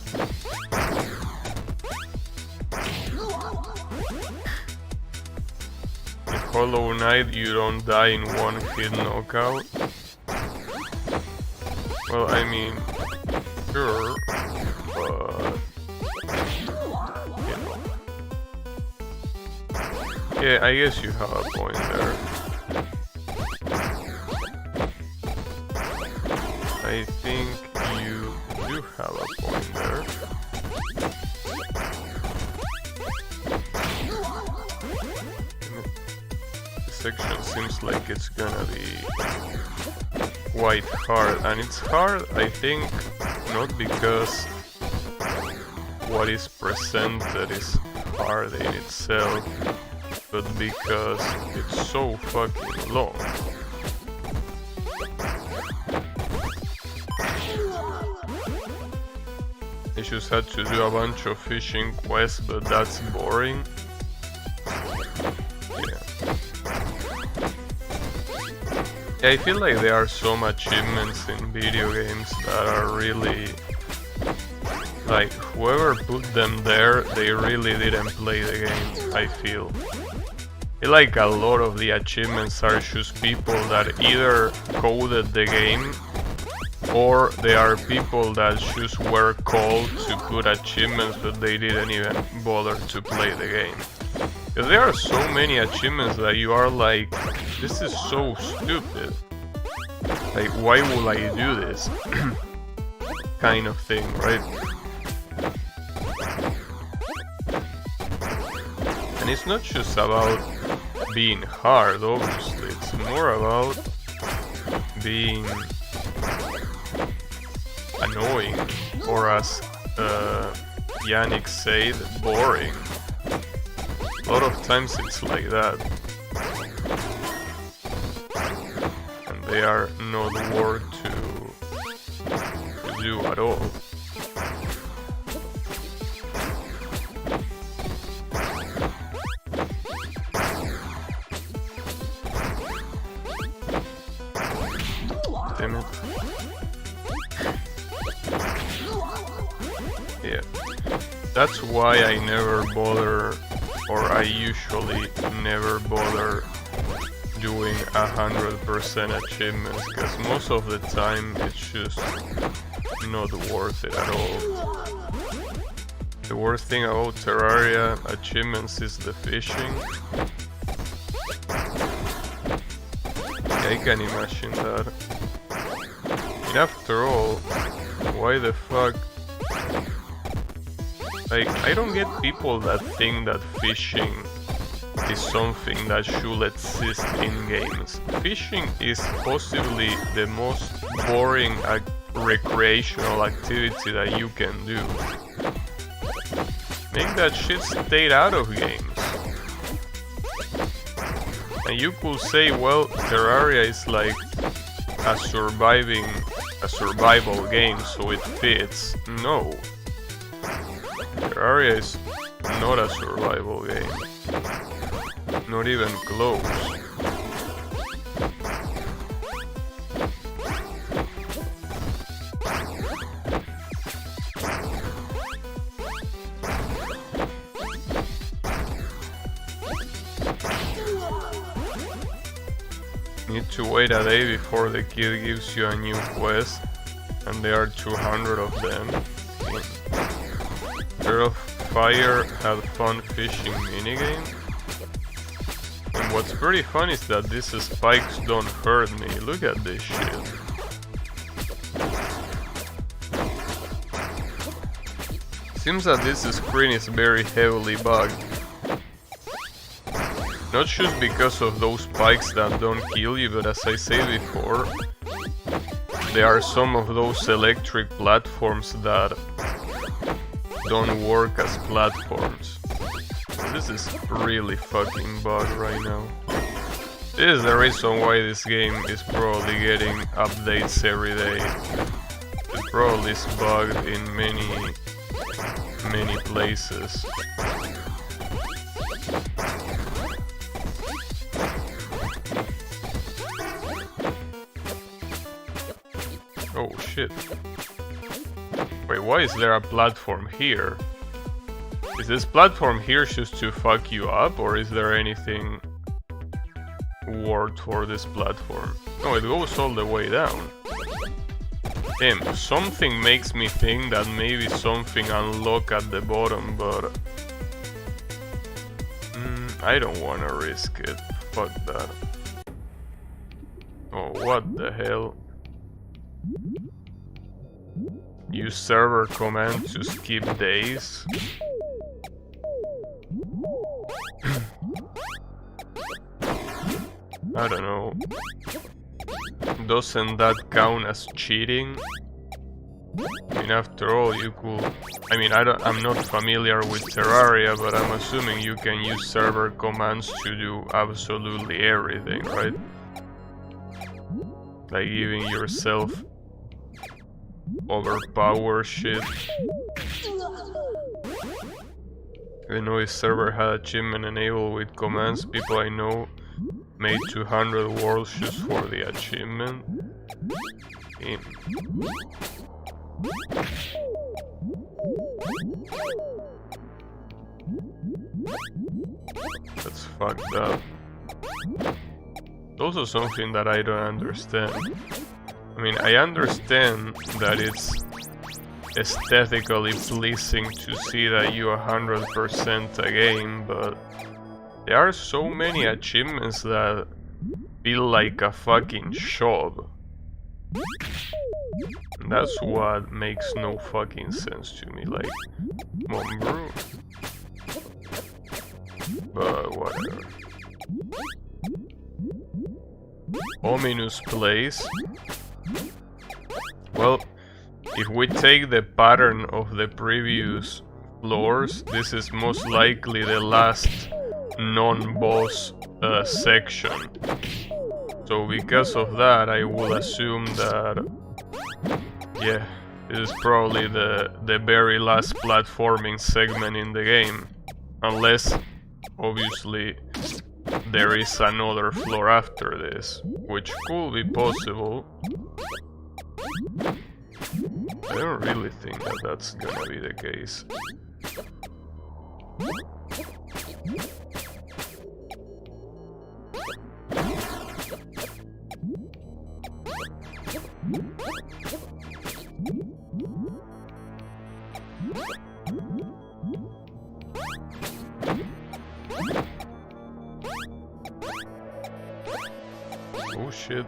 In Hollow Knight you don't die in one hit knockout. Well, I mean, sure, but, you know. Yeah, I guess you have a point there. I think you do have a point there. This section seems like it's gonna be quite hard, and it's hard, I think, not because what is presented is hard in itself, but because it's so fucking long. I just had to do a bunch of fishing quests, but that's boring. I feel like there are some achievements in video games that are really, like, whoever put them there, they really didn't play the game, I feel. I feel like a lot of the achievements are just people that either coded the game, or they are people that just were called to put achievements but they didn't even bother to play the game. Because there are so many achievements that you are like, this is so stupid. Like, why will I do this? Kind of thing, right? And it's not just about being hard, obviously. It's more about being annoying, or as Yannick said, boring. A lot of times it's like that. And they are not worth to do at all. Damn it. Yeah. That's why I never bother, or I usually never bother doing 100% achievements, because most of the time it's just not worth it at all. The worst thing about Terraria achievements is the fishing. I can imagine that. And after all, why the fuck? Like, I don't get people that think that fishing is something that should exist in games. Fishing is possibly the most boring recreational activity that you can do. Make that shit stay out of games. And you could say, well, Terraria is like a survival game, so it fits. No. Terraria is not a survival game. Not even close. Need to wait a day before the kid gives you a new quest, and there are 200 of them. Breath of Fire had fun fishing minigame. And what's pretty fun is that these spikes don't hurt me. Look at this shit. Seems that this screen is very heavily bugged. Not just because of those spikes that don't kill you, but as I said before, there are some of those electric platforms that don't work as platforms. This is really fucking bugged right now. This is the reason why this game is probably getting updates every day. It probably is bugged in many places. Oh shit. Wait, why is there a platform here? Is this platform here just to fuck you up, or is there anything worth for this platform? No, it goes all the way down. Damn, something makes me think that maybe something unlocked at the bottom, but I don't wanna risk it. Fuck that. Oh, what the hell? Use server command to skip days. I don't know. Doesn't that count as cheating? I mean, after all, you could. I mean, I'm not familiar with Terraria, but I'm assuming you can use server commands to do absolutely everything, right? Like giving yourself overpower shit. Even though his server had achievement enabled with commands, people I know made 200 worlds just for the achievement. That's fucked up. It's also something that I don't understand. I mean, I understand that it's aesthetically pleasing to see that you 100% a game, but there are so many achievements that feel like a fucking job. And that's what makes no fucking sense to me, like, come on, bro. But whatever. Ominous place. Well, if we take the pattern of the previous floors, this is most likely the last non-boss section. So because of that, I will assume that, yeah, this is probably the very last platforming segment in the game. Unless, obviously, there is another floor after this, which could be possible. I don't really think that that's gonna be the case. Oh shit.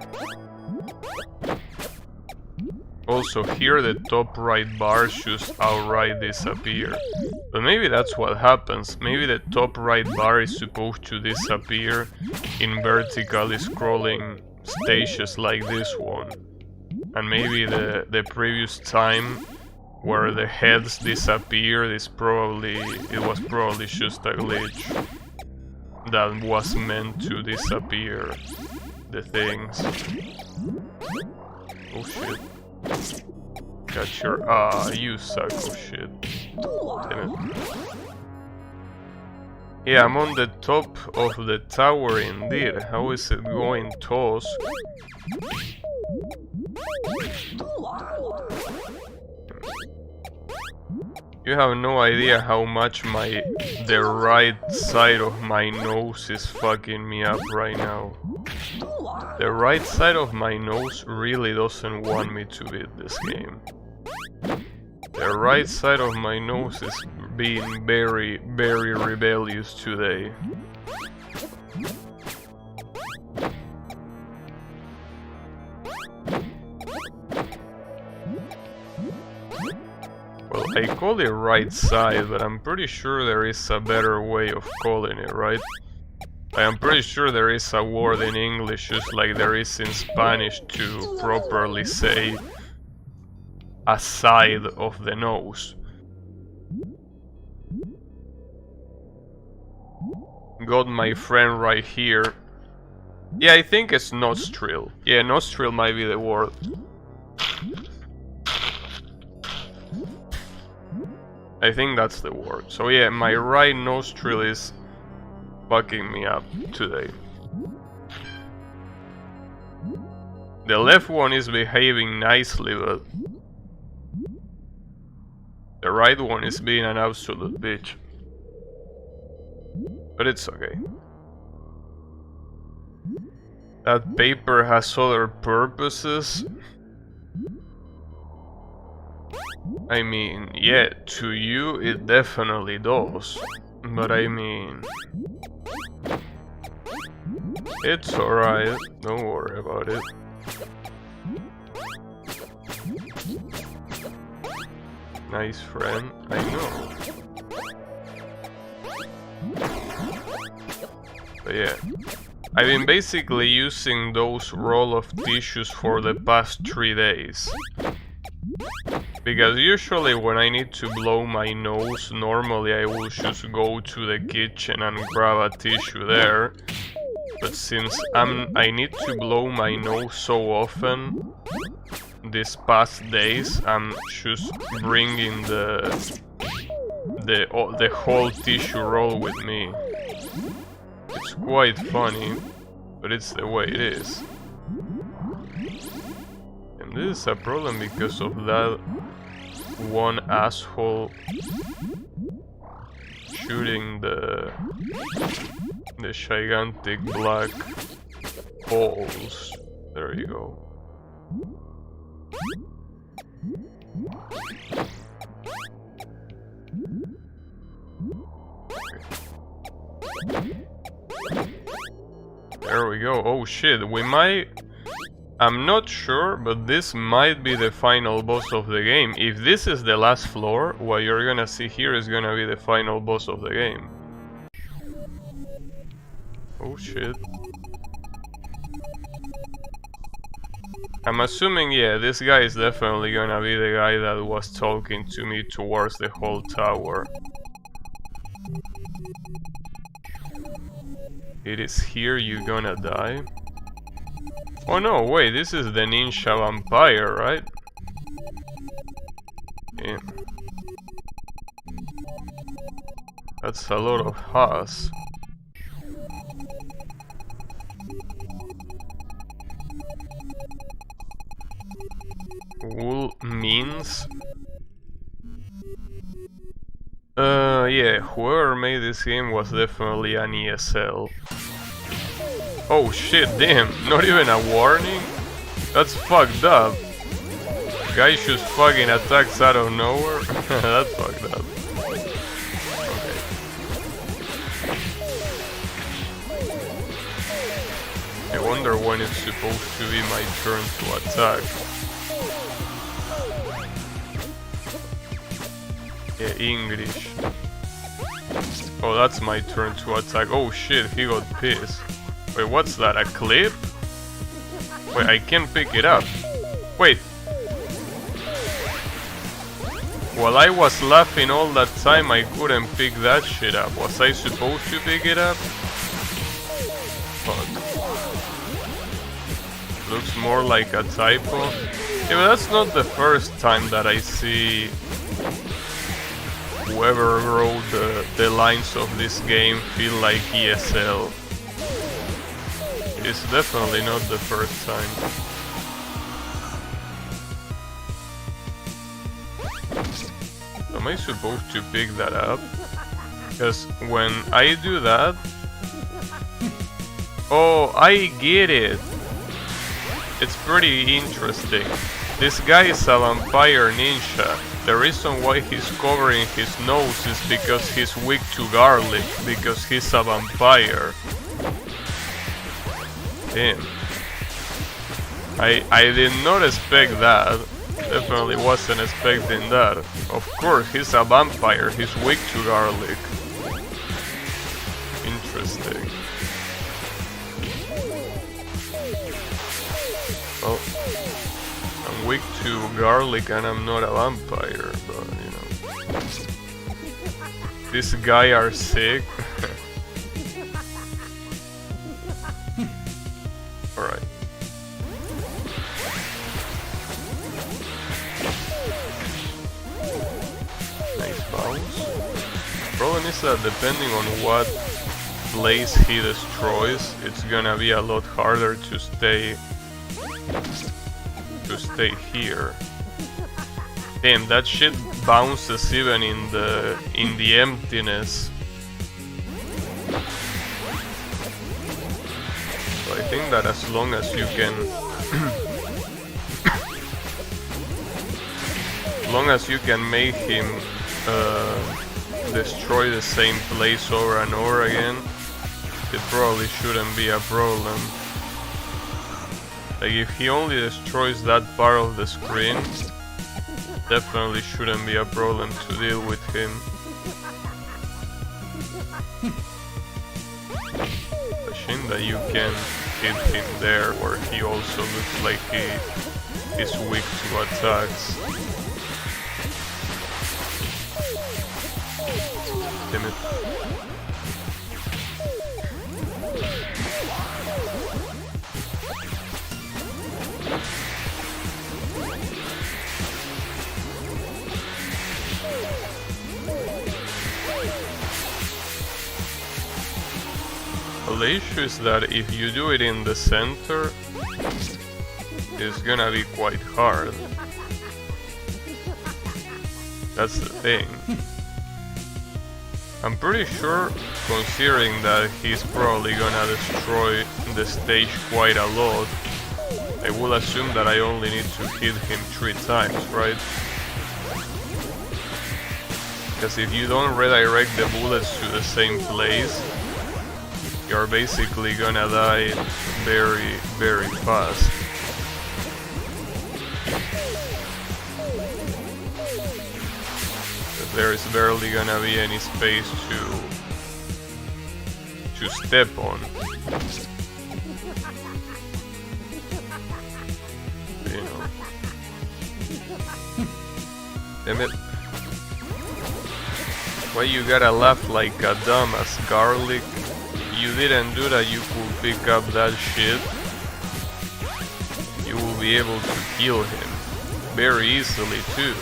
Also here the top right bars just outright disappear. But maybe that's what happens. Maybe the top right bar is supposed to disappear in vertically scrolling stages like this one. And maybe the previous time where the heads disappeared it was probably just a glitch that was meant to disappear the things. Oh shit. Got your you suck of shit. Damn it. Yeah, I'm on the top of the tower indeed. How is it going, Tosk? You have no idea how much the right side of my nose is fucking me up right now. The right side of my nose really doesn't want me to beat this game. The right side of my nose is being very, very rebellious today. Well, I call it right side, but I'm pretty sure there is a better way of calling it, right? I am pretty sure there is a word in English just like there is in Spanish to properly say a side of the nose. Got my friend right here. Yeah, I think it's nostril. Yeah, nostril might be the word. I think that's the word. So yeah, my right nostril is fucking me up today. The left one is behaving nicely, but the right one is being an absolute bitch. But it's okay. That paper has other purposes. I mean, yeah, to you it definitely does. But I mean, it's alright, don't worry about it. Nice friend, I know. But yeah, I've been basically using those roll of tissues for the past 3 days. Because usually when I need to blow my nose, normally I will just go to the kitchen and grab a tissue there. But since I need to blow my nose so often, these past days, I'm just bringing the whole tissue roll with me. It's quite funny, but it's the way it is. And this is a problem because of that one asshole shooting the gigantic black balls. There you go. There we go. Oh shit, we might... I'm not sure, but this might be the final boss of the game. If this is the last floor, what you're gonna see here is gonna be the final boss of the game. Oh shit. I'm assuming, yeah, this guy is definitely gonna be the guy that was talking to me towards the whole tower. It is here you gonna die. Oh no, wait, this is the ninja vampire, right? Yeah. That's a lot of Haas. Wool means? yeah, whoever made this game was definitely an ESL. Oh shit, damn, not even a warning? That's fucked up. Guy shoots fucking attacks out of nowhere? That's fucked up. Okay. I wonder when it's supposed to be my turn to attack. Yeah, English. Oh, that's my turn to attack. Oh shit, he got pissed. Wait, what's that? A clip? Wait, I can't pick it up. Wait. While I was laughing all that time, I couldn't pick that shit up. Was I supposed to pick it up? Fuck. Looks more like a typo. Yeah, but that's not the first time that I see whoever wrote the lines of this game feel like ESL. It's definitely not the first time. Am I supposed to pick that up? Because when I do that... Oh, I get it! It's pretty interesting. This guy is a vampire ninja. The reason why he's covering his nose is because he's weak to garlic, because he's a vampire. Damn. I did not expect that. Definitely wasn't expecting that. Of course, he's a vampire, he's weak to garlic. Interesting. Well, I'm weak to garlic and I'm not a vampire, but you know. This guy are sick. Alright. Nice bounce. Problem is that depending on what place he destroys, it's gonna be a lot harder to stay here. Damn, that shit bounces even in the emptiness. So I think that as long as you can as long as you can make him destroy the same place over and over again, it probably shouldn't be a problem. Like if he only destroys that part of the screen, definitely shouldn't be a problem to deal with him. A shame that you can hit him there, where he also looks like he is weak to attacks. Damn it. The issue is that if you do it in the center, it's gonna be quite hard. That's the thing. I'm pretty sure, considering that he's probably gonna destroy the stage quite a lot, I will assume that I only need to hit him 3 times, right? Because if you don't redirect the bullets to the same place, you're basically gonna die very, very fast. There is barely gonna be any space to step on. You know. Damn it. Why you gotta laugh like a dumbass, Garlic? You didn't do that, you could pick up that shit. You will be able to kill him very easily too.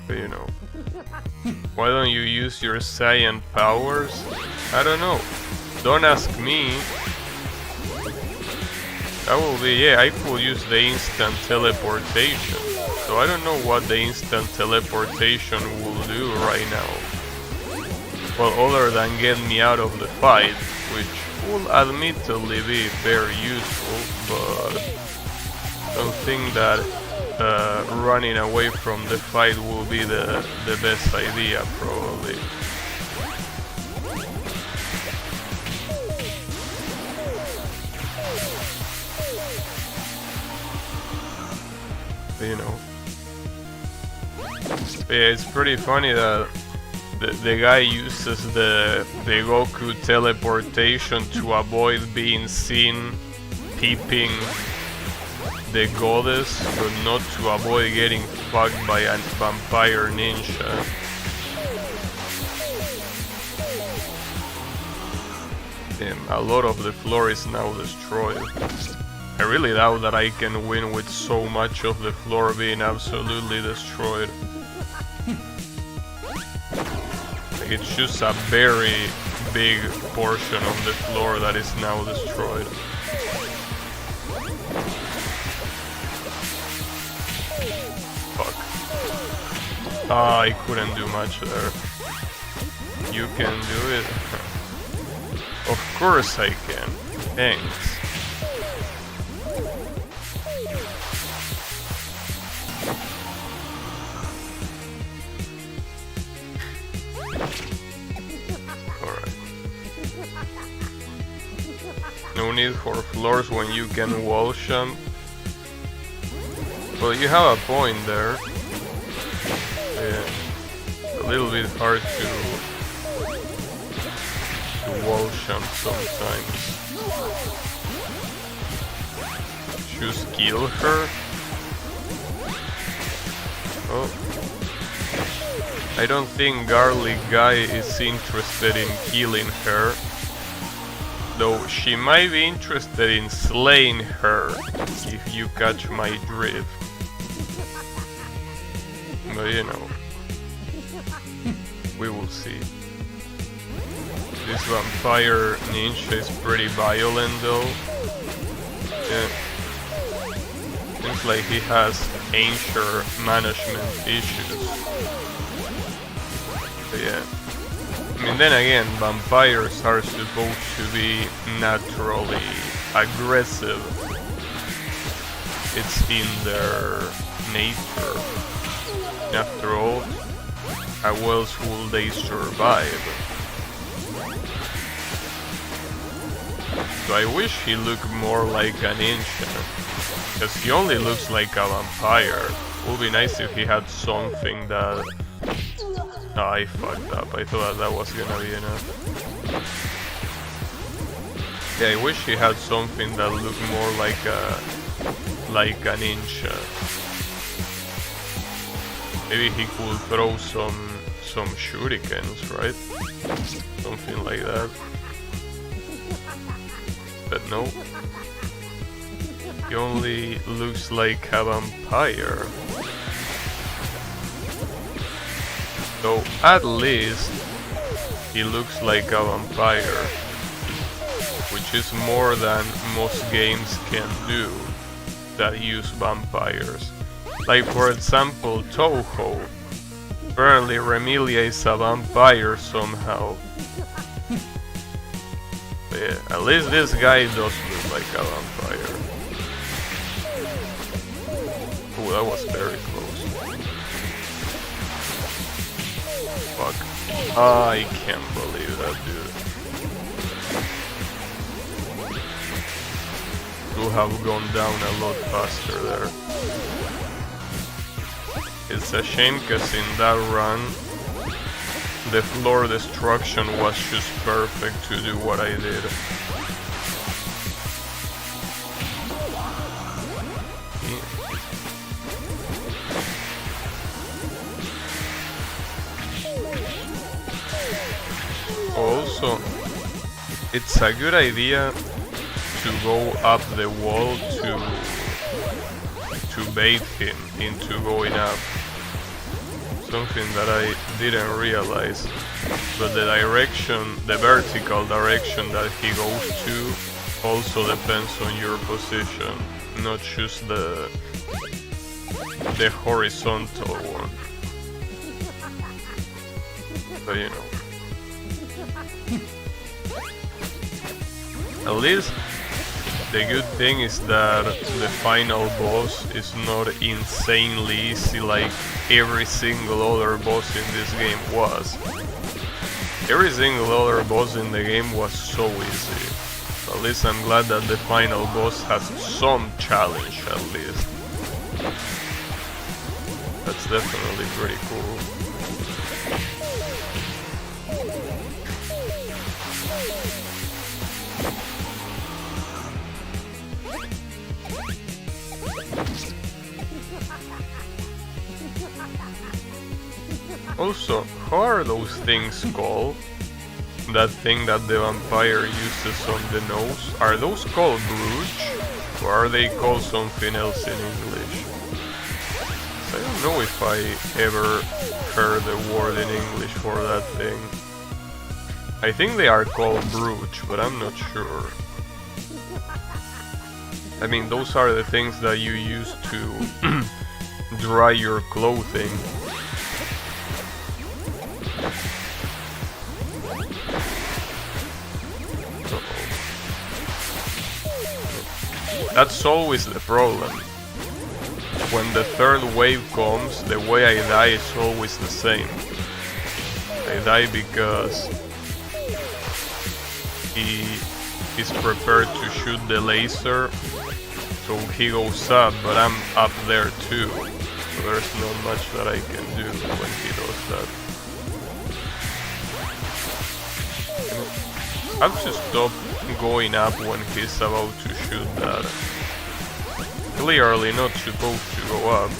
But you know. Why don't you use your Saiyan powers? I don't know. Don't ask me. That will be, yeah, I could use the instant teleportation. So I don't know what the instant teleportation will do right now. Well, other than get me out of the fight, which will admittedly be very useful, but I don't think that running away from the fight will be the best idea, probably. You know. Yeah, it's pretty funny that the guy uses the Goku teleportation to avoid being seen peeping the goddess, but not to avoid getting fucked by a vampire ninja. Damn, a lot of the floor is now destroyed. I really doubt that I can win with so much of the floor being absolutely destroyed. Like, it's just a very big portion of the floor that is now destroyed. Fuck. Ah, I couldn't do much there. You can do it. Of course I can. Thanks. No need for floors when you can wall jump. Well, you have a point there. Yeah. It's a little bit hard to wall jump sometimes. Just kill her? Oh. I don't think Garlic Guy is interested in killing her. Though she might be interested in slaying her, if you catch my drift. But you know, we will see. This vampire ninja is pretty violent though. Yeah. Seems like he has anger management issues. But yeah. I mean, then again, vampires are supposed to be naturally aggressive. It's in their nature. After all, how else will they survive? So I wish he looked more like a ninja, because he only looks like a vampire. It would be nice if he had something that... Oh, I fucked up. I thought that was gonna be enough. Yeah, I wish he had something that looked more like a ninja. Maybe he could throw some shurikens, right? Something like that. But no. He only looks like a vampire. So at least he looks like a vampire, which is more than most games can do that use vampires. Like for example Touhou. Apparently Remilia is a vampire somehow. But yeah, at least this guy does look like a vampire. Oh, that was very close. Fuck. I can't believe that, dude. Could have gone down a lot faster there. It's a shame because in that run, the floor destruction was just perfect to do what I did. Also, it's a good idea to go up the wall to bait him into going up. something that I didn't realize, but the direction, the vertical direction that he goes to also depends on your position, not just the horizontal one. But you know. At least the good thing is that the final boss is not insanely easy like every single other boss in this game was. Every single other boss in the game was so easy. At least I'm glad that the final boss has some challenge at least. That's definitely pretty cool. Also, how are those things called? That thing that the vampire uses on the nose? Are those called brooch? Or are they called something else in English? I don't know if I ever heard the word in English for that thing. I think they are called brooch, but I'm not sure. I mean, those are the things that you use to dry your clothing. That's always the problem. When the third wave comes, the way I die is always the same. I die because he is prepared to shoot the laser, so he goes up, but I'm up there too. So there's not much that I can do when he does that. I have to stop going up when he's about to shoot that. Clearly not supposed to go up.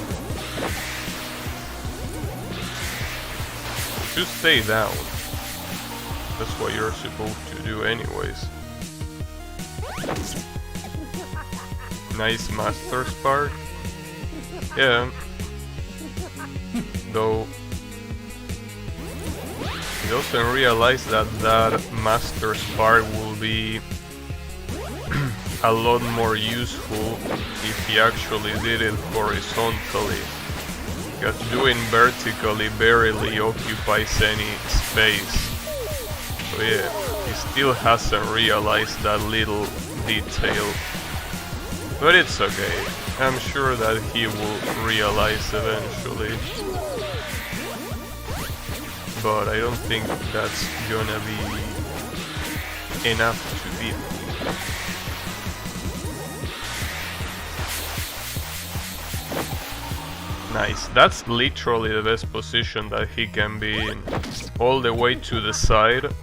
Just stay down. That's what you're supposed to do anyways. Nice Master Spark. Yeah. Though he doesn't realize that that Master Spark will be a lot more useful if he actually did it horizontally. Because doing vertically barely occupies any space. So yeah, he still hasn't realized that little detail. But it's okay. I'm sure that he will realize eventually. But I don't think that's gonna be enough to beat me. Nice, that's literally the best position that he can be in. All the way to the side.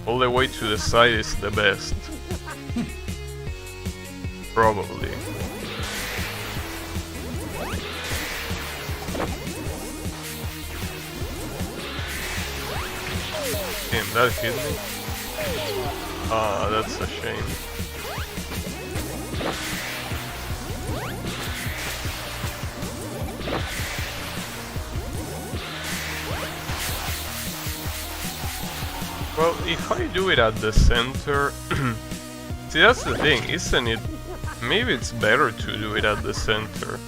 All the way to the side is the best. Probably. Damn, that hit me? Ah, that's a shame. Well, if I do it at the center... See, that's the thing, isn't it? Maybe it's better to do it at the center.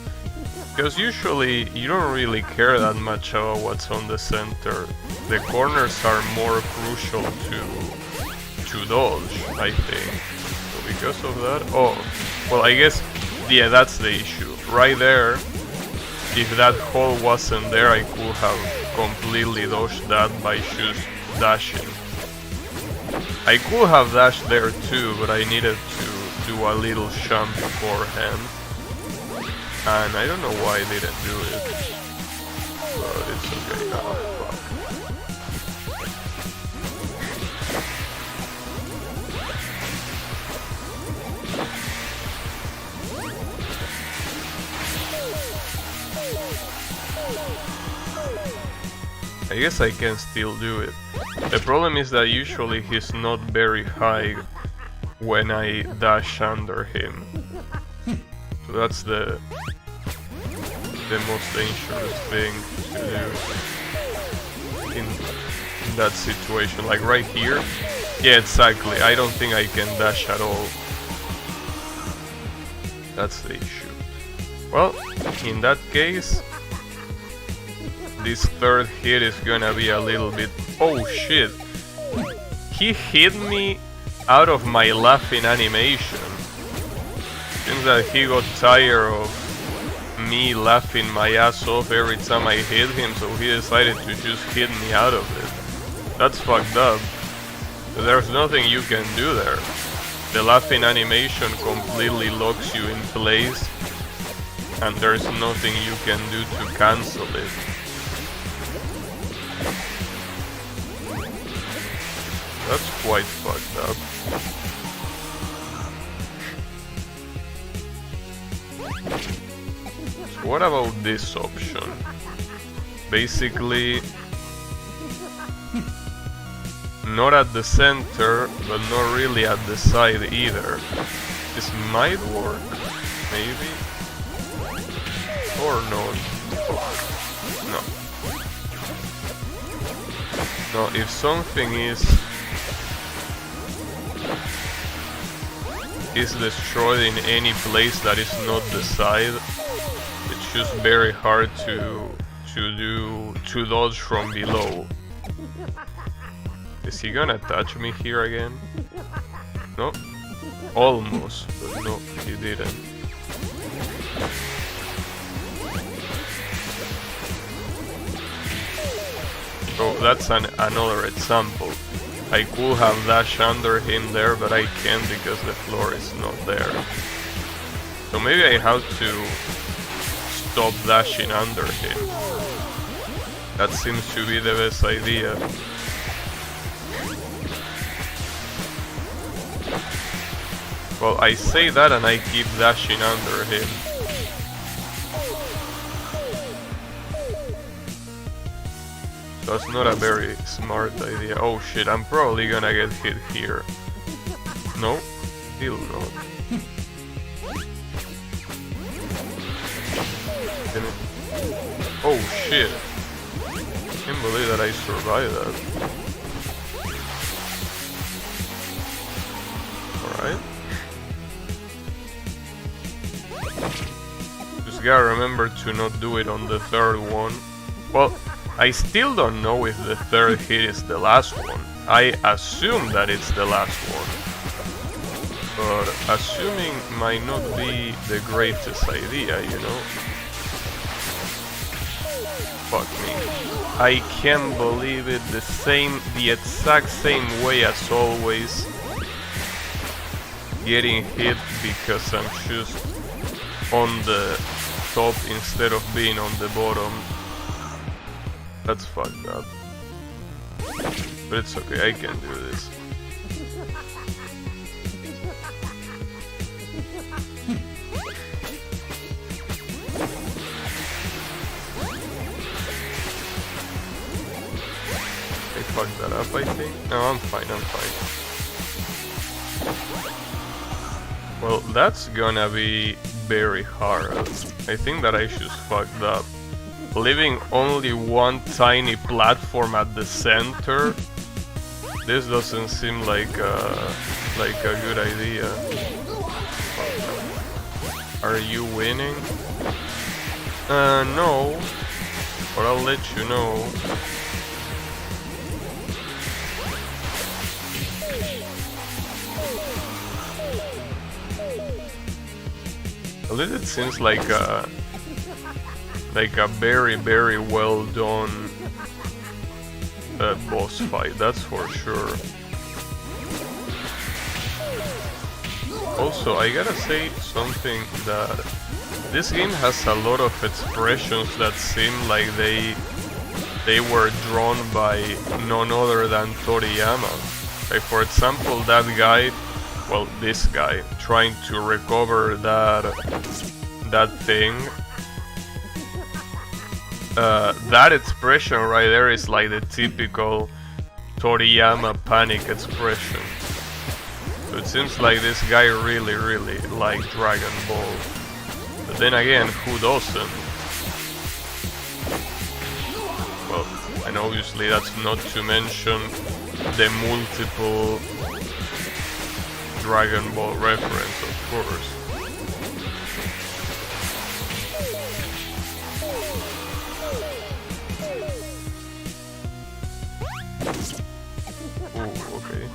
Because usually you don't really care that much about what's on the center. The corners are more crucial to dodge, I think. So because of that... Oh, well I guess... Yeah, that's the issue. Right there, if that hole wasn't there, I could have completely dodged that by just dashing. I could have dashed there too, but I needed to do a little jump beforehand. And I don't know why I didn't do it. But it's okay now, fuck. I guess I can still do it. The problem is that usually he's not very high when I dash under him. So that's the the most dangerous thing to do in that situation. Like right here. Yeah, exactly. I don't think I can dash at all. That's the issue. Well, in that case, this third hit is gonna be a little bit... Oh shit! He hit me out of my laughing animation. Seems that he got tired of me laughing my ass off every time I hit him, so he decided to just hit me out of it. That's fucked up. There's nothing you can do there. The laughing animation completely locks you in place, and there's nothing you can do to cancel it. That's quite fucked up. So what about this option? Basically, not at the center, but not really at the side either. This might work, maybe? Or not? No. No, if something is destroyed in any place that is not the side, it's just very hard to dodge from below. Is he gonna touch me here again? No? Almost, but no, he didn't. So that's another example. I could have dashed under him there, but I can't because the floor is not there. So maybe I have to stop dashing under him. That seems to be the best idea. Well, I say that and I keep dashing under him. That's not a very smart idea. Oh shit, I'm probably gonna get hit here. No? Still not. Oh shit. Can't believe that I survived that. Alright. Just gotta remember to not do it on the third one. Well, I still don't know if the third hit is the last one. I assume that it's the last one. But assuming might not be the greatest idea, you know? Fuck me. I can't believe it, the exact same way as always. Getting hit because I'm just on the top instead of being on the bottom. That's fucked up. But it's okay, I can do this. I fucked that up, I think. No, I'm fine, I'm fine. Well, that's gonna be very hard. I think that I just fucked up. Leaving only one tiny platform at the center, this doesn't seem like a good idea. Are you winning? No, but I'll let you know. At least it seems like a very, very well done boss fight, that's for sure. Also, I gotta say something, that this game has a lot of expressions that seem like they were drawn by none other than Toriyama. Like for example, that guy, well, this guy, trying to recover that thing. That expression right there is like the typical Toriyama panic expression. So it seems like this guy really liked Dragon Ball. But then again, who doesn't? And obviously that's not to mention the multiple Dragon Ball reference, of course. Ooh, okay.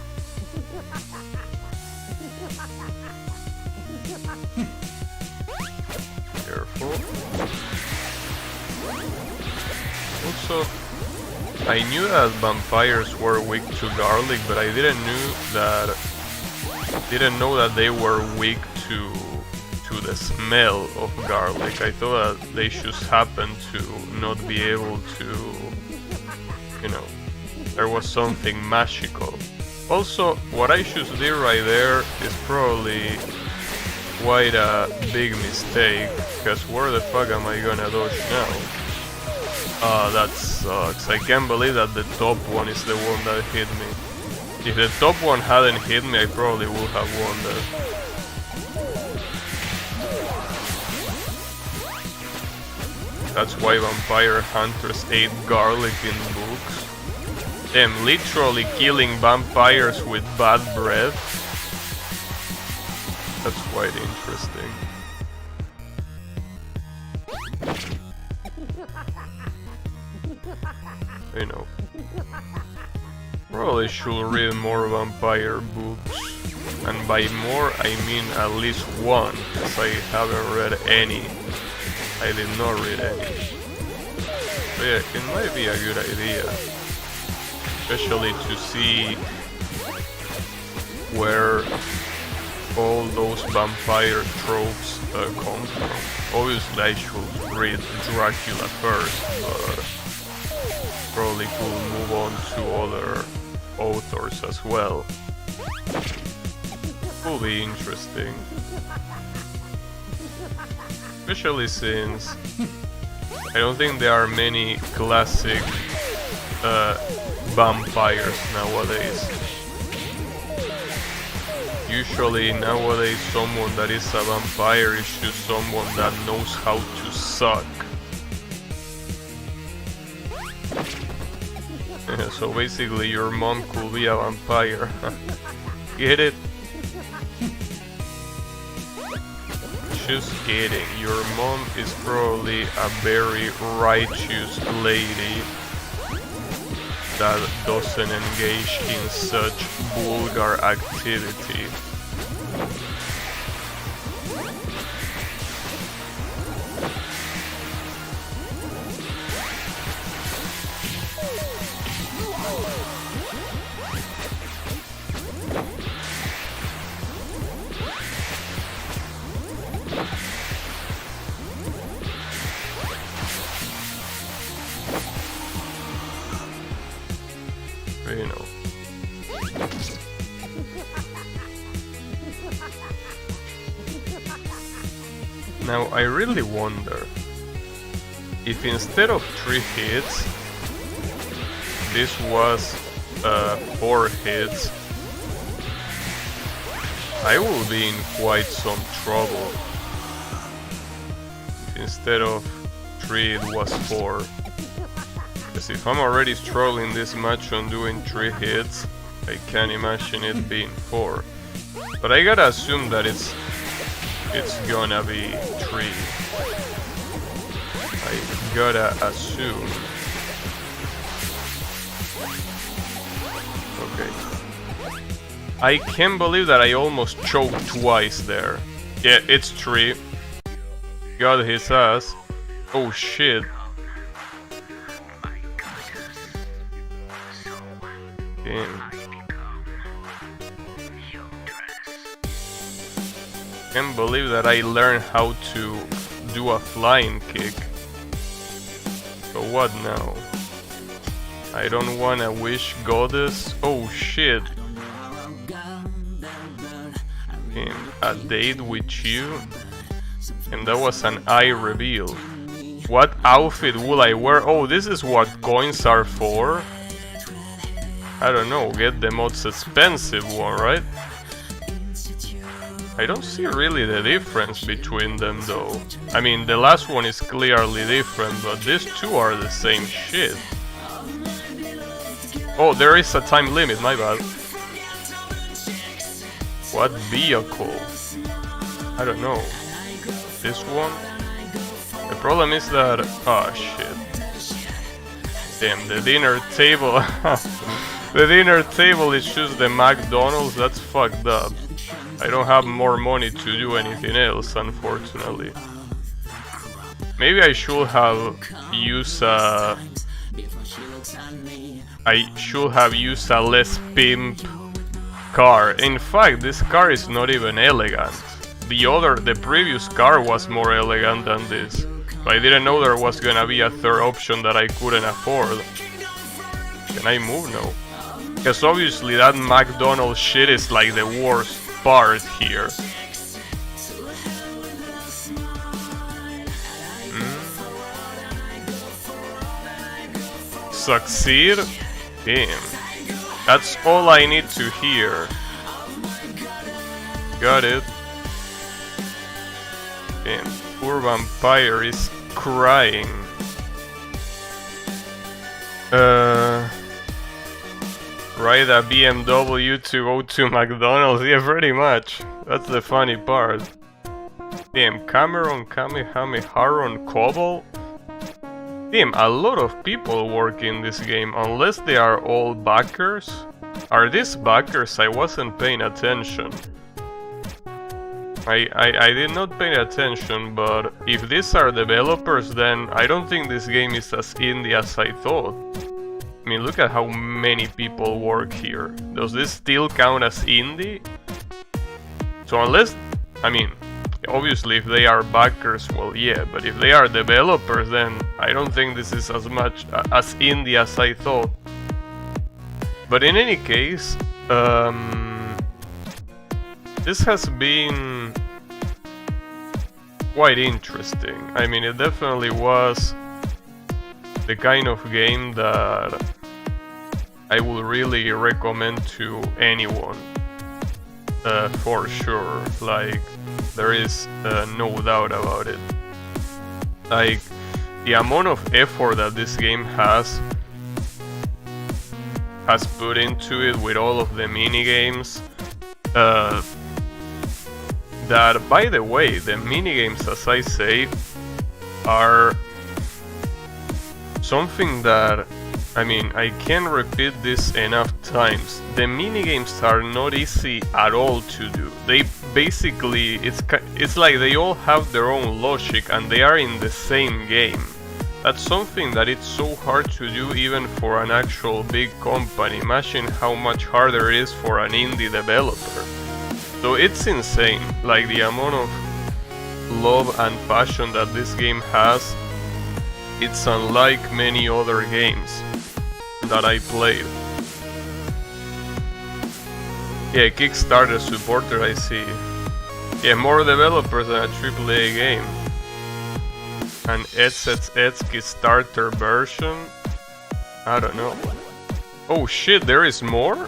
Careful. Also, I knew that vampires were weak to garlic, but I didn't know that they were weak to the smell of garlic. I thought that they just happened to not be able to, you know, there was something magical. Also, what I just did right there is probably quite a big mistake, because where the fuck am I gonna dodge now? That sucks. I can't believe that the top one is the one that hit me. If the top one hadn't hit me, I probably would have won that. That's why vampire hunters ate garlic in books. Them literally killing vampires with bad breath. That's quite interesting. You know, probably should read more vampire books, and by more I mean at least one, because I haven't read any. I did not read any. But yeah, it might be a good idea, especially to see where all those vampire tropes come from. Obviously I should read Dracula first, but probably could move on to other authors as well. Will be interesting. Especially since I don't think there are many classic vampires nowadays. Usually nowadays someone that is a vampire is just someone that knows how to suck. So basically your mom could be a vampire. Get it? Just kidding. Your mom is probably a very righteous lady that doesn't engage in such vulgar activity. You know. Now I really wonder if instead of 3 hits this was 4 hits, I will be in quite some trouble. If instead of 3 it was 4. Because if I'm already struggling this much on doing 3 hits, I can't imagine it being 4. But I gotta assume that it's gonna be 3. I gotta assume. Okay. I can't believe that I almost choked twice there. Yeah, it's 3. Got his ass. Oh shit. Damn. Can't believe that I learned how to do a flying kick. So what now? I don't wanna wish goddess. Oh shit. A date with you? And that was an eye reveal. What outfit will I wear? Oh, this is what coins are for? I don't know, get the most expensive one, right? I don't see really the difference between them though. I mean, the last one is clearly different, but these two are the same shit. Oh, there is a time limit, my bad. What vehicle? I don't know. This one? The problem is that... oh shit. Damn, the dinner table... the dinner table is just the McDonald's, that's fucked up. I don't have more money to do anything else, unfortunately. Maybe I should have used a... less pimp car. In fact, this car is not even elegant. The previous car was more elegant than this. But I didn't know there was gonna be a third option that I couldn't afford. Can I move now? Because obviously that McDonald's shit is like the worst part here. Succeed? Damn. That's all I need to hear. Got it. Damn. Poor vampire is crying. Ride a BMW to go to McDonald's? Yeah, pretty much. That's the funny part. Damn, Cameron Kamehameha on Cobble? Damn, a lot of people work in this game, unless they are all backers. Are these backers? I wasn't paying attention. I did not pay attention, but if these are developers, then I don't think this game is as indie as I thought. I mean, look at how many people work here. Does this still count as indie? So unless, I mean, obviously if they are backers, well yeah, but if they are developers, then I don't think this is as much as indie as I thought. But in any case, this has been quite interesting. I mean, it definitely was the kind of game that I would really recommend to anyone, for sure. Like, there is no doubt about it. Like, the amount of effort that this game has put into it with all of the mini games. That, by the way, the minigames, as I say, are something that, I mean, I can't repeat this enough times. The minigames are not easy at all to do. They basically, it's like they all have their own logic and they are in the same game. That's something that it's so hard to do even for an actual big company. Imagine how much harder it is for an indie developer. So it's insane, like the amount of love and passion that this game has. It's unlike many other games that I played. Yeah, Kickstarter supporter, I see. Yeah, more developers than a AAA game. An Etsy starter version? I don't know. Oh shit, there is more?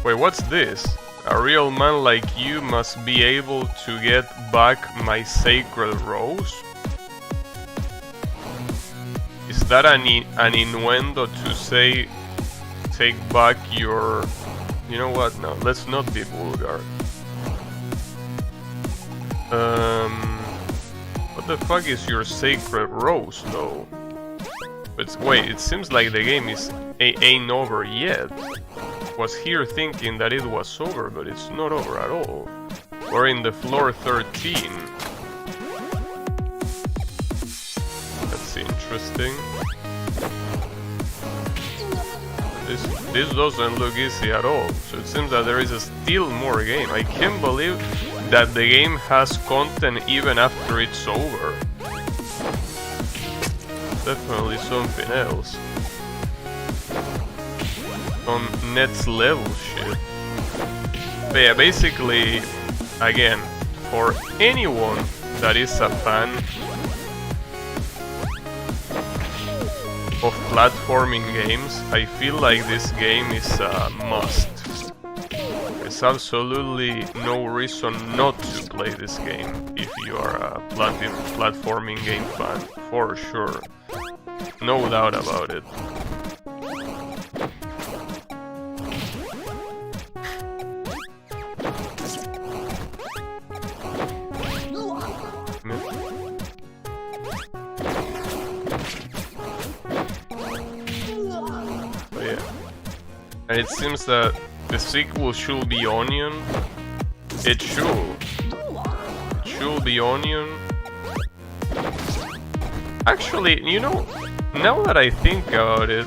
Wait, what's this? A real man like you must be able to get back my sacred rose? Is that an innuendo to say take back your... You know what? No, let's not be vulgar. What the fuck is your sacred rose though? But wait, it seems like the game ain't over yet. Was here thinking that it was over, but it's not over at all. We're in the floor 13. That's interesting. This doesn't look easy at all, so it seems that there is still more game. I can't believe that the game has content even after it's over. Definitely something else. On next level shit. But yeah, basically, again, for anyone that is a fan of platforming games, I feel like this game is a must. There's absolutely no reason not to play this game if you are a platforming game fan, for sure. No doubt about it. And it seems that the sequel should be Onion. It should. It should be Onion. Actually, you know, now that I think about it,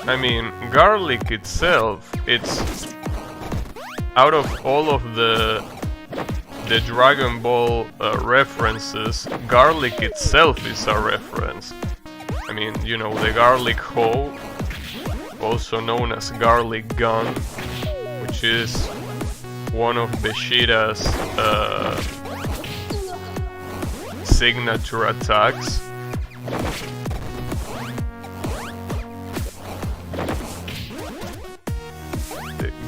I mean, Garlic itself, it's out of all of the Dragon Ball references, Garlic itself is a reference. I mean, you know, the Garlic Hoe, also known as Garlic Gun, which is one of Vegeta's signature attacks.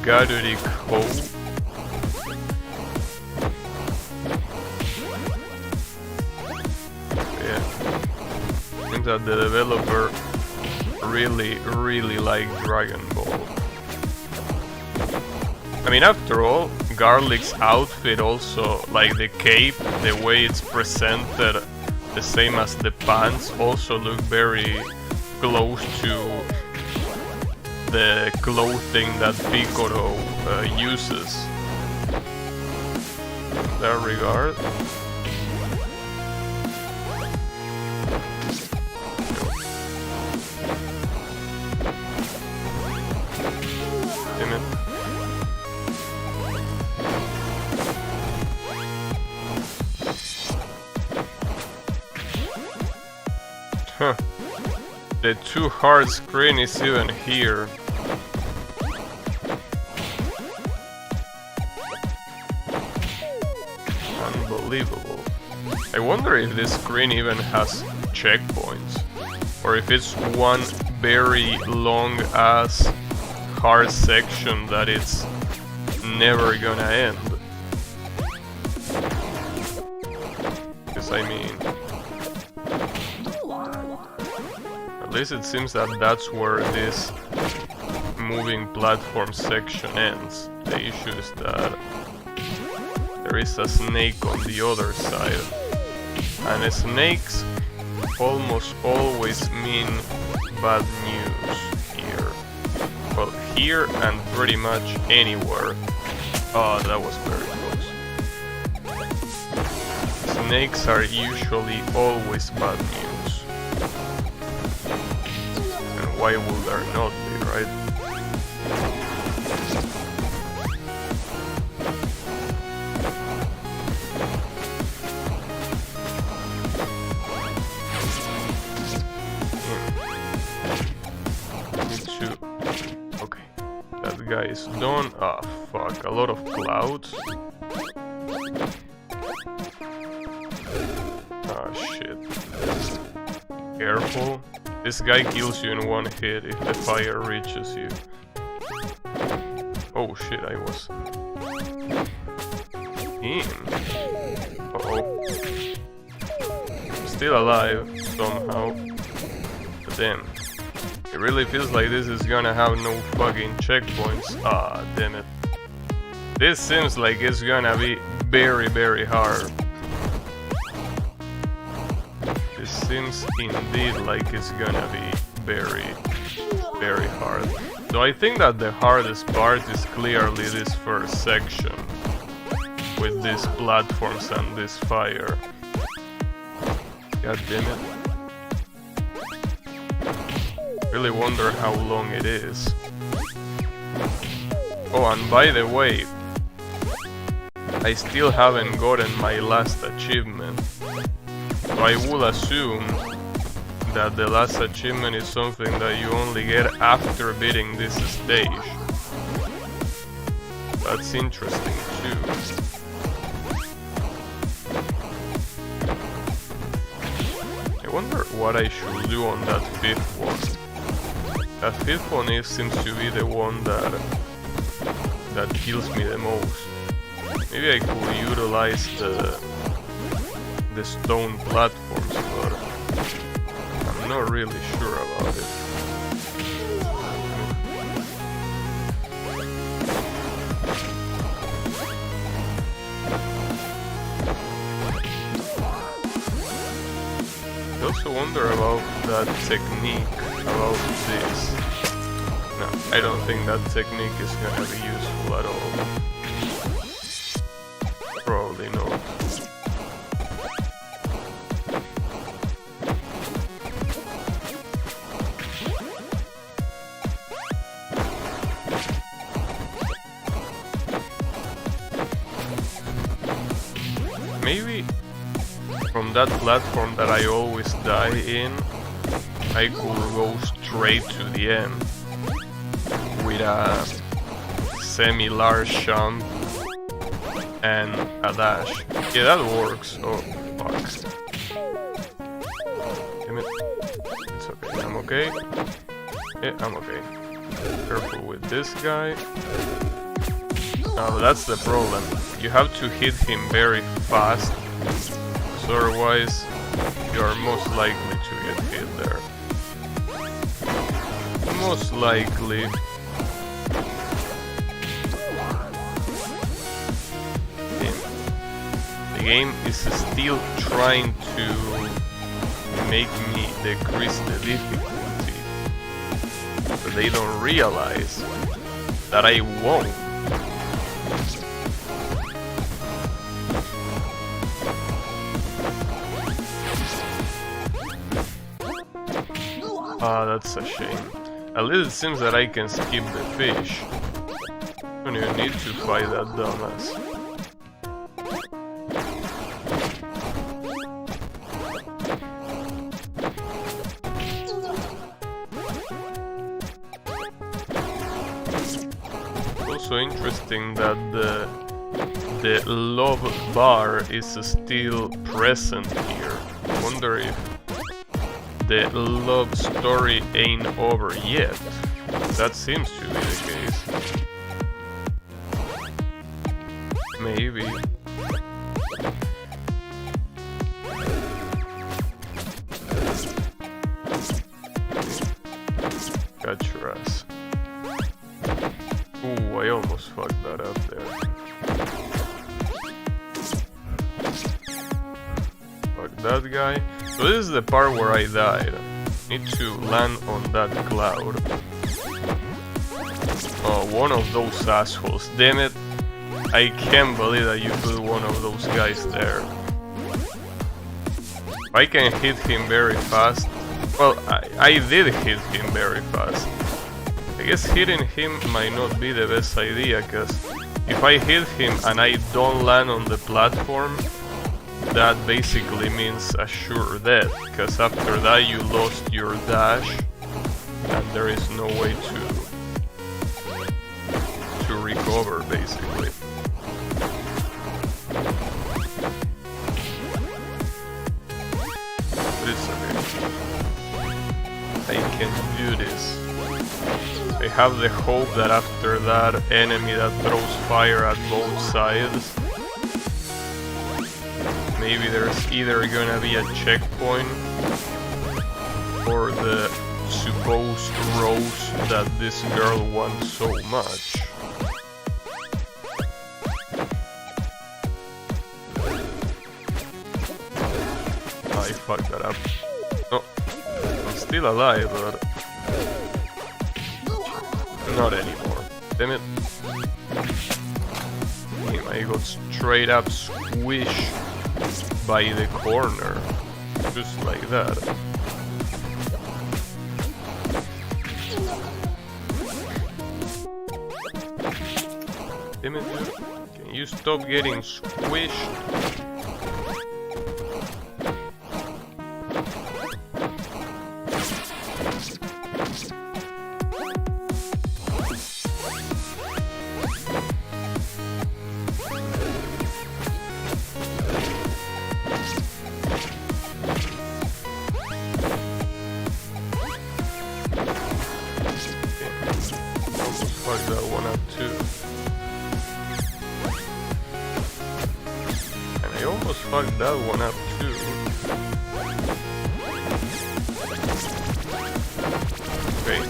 Garlic Hoe. Yeah. Seems that the developer really liked Dragon Ball. I mean, after all, Garlic's outfit also, like the cape, the way it's presented, the same as the pants, also look very close to the clothing that Piccolo uses. In that regard. Damn it. Huh. The too hard screen is even here. Unbelievable. I wonder if this screen even has checkpoints, or if it's one very long ass hard section that it's never gonna end. Because I mean, at least it seems that that's where this moving platform section ends. The issue is that there is a snake on the other side, and snakes almost always mean bad news here. Well, here and pretty much anywhere. Oh, that was very close. Snakes are usually always bad news. And why would there not be, right? Guy is done. Ah, fuck. A lot of clouds. Ah, shit. Careful. This guy kills you in one hit if the fire reaches you. Oh shit, I was in. Uh-oh. Still alive somehow. But damn. It really feels like this is gonna have no fucking checkpoints. Ah, damn it. This seems like it's gonna be very hard. This seems indeed like it's gonna be very hard. So I think that the hardest part is clearly this first section, with these platforms and this fire. God damn it. Really wonder how long it is. Oh, and by the way, I still haven't gotten my last achievement. So I will assume that the last achievement is something that you only get after beating this stage. That's interesting too. I wonder what I should do on that fifth one. That fifth one seems to be the one that kills me the most. Maybe I could utilize the stone platforms, but I'm not really sure about it. I also wonder about that technique, about this. No, I don't think that technique is gonna be useful at all. Probably not. Maybe from that platform that I always die in, I could go straight to the end with a semi-large jump and a dash. Yeah, that works. Oh, fuck. Damn it. It's okay. I'm okay. Yeah, I'm okay. Careful with this guy. That's the problem. You have to hit him very fast, so otherwise you are most likely to get hit there. Most likely. The game is still trying to make me decrease the difficulty, but they don't realize that I won't. Ah, that's a shame. At least it seems that I can skip the fish. Don't even need to fight that dumbass. Also interesting that the love bar is still present here. I wonder if the love story ain't over yet. That seems to be the case. Maybe. Got your ass. Ooh, I almost fucked that up there. Fuck that guy. So this is the part where I died. Need to land on that cloud. Oh, one of those assholes. Damn it. I can't believe that you put one of those guys there. I can hit him very fast. Well, I did hit him very fast. I guess hitting him might not be the best idea, because if I hit him and I don't land on the platform, that basically means a sure death, because after that you lost your dash and there is no way to recover, basically. But it's okay. I can do this. I have the hope that after that enemy that throws fire at both sides, maybe there's either gonna be a checkpoint or the supposed rose that this girl wants so much. I fucked that up. No, I'm still alive, but not anymore. Damn it. Damn, I got straight up squished by the corner. Just like that. Damn it, dude. Can you stop getting squished? Fuck that one up too. And I almost fucked that one up too. Okay.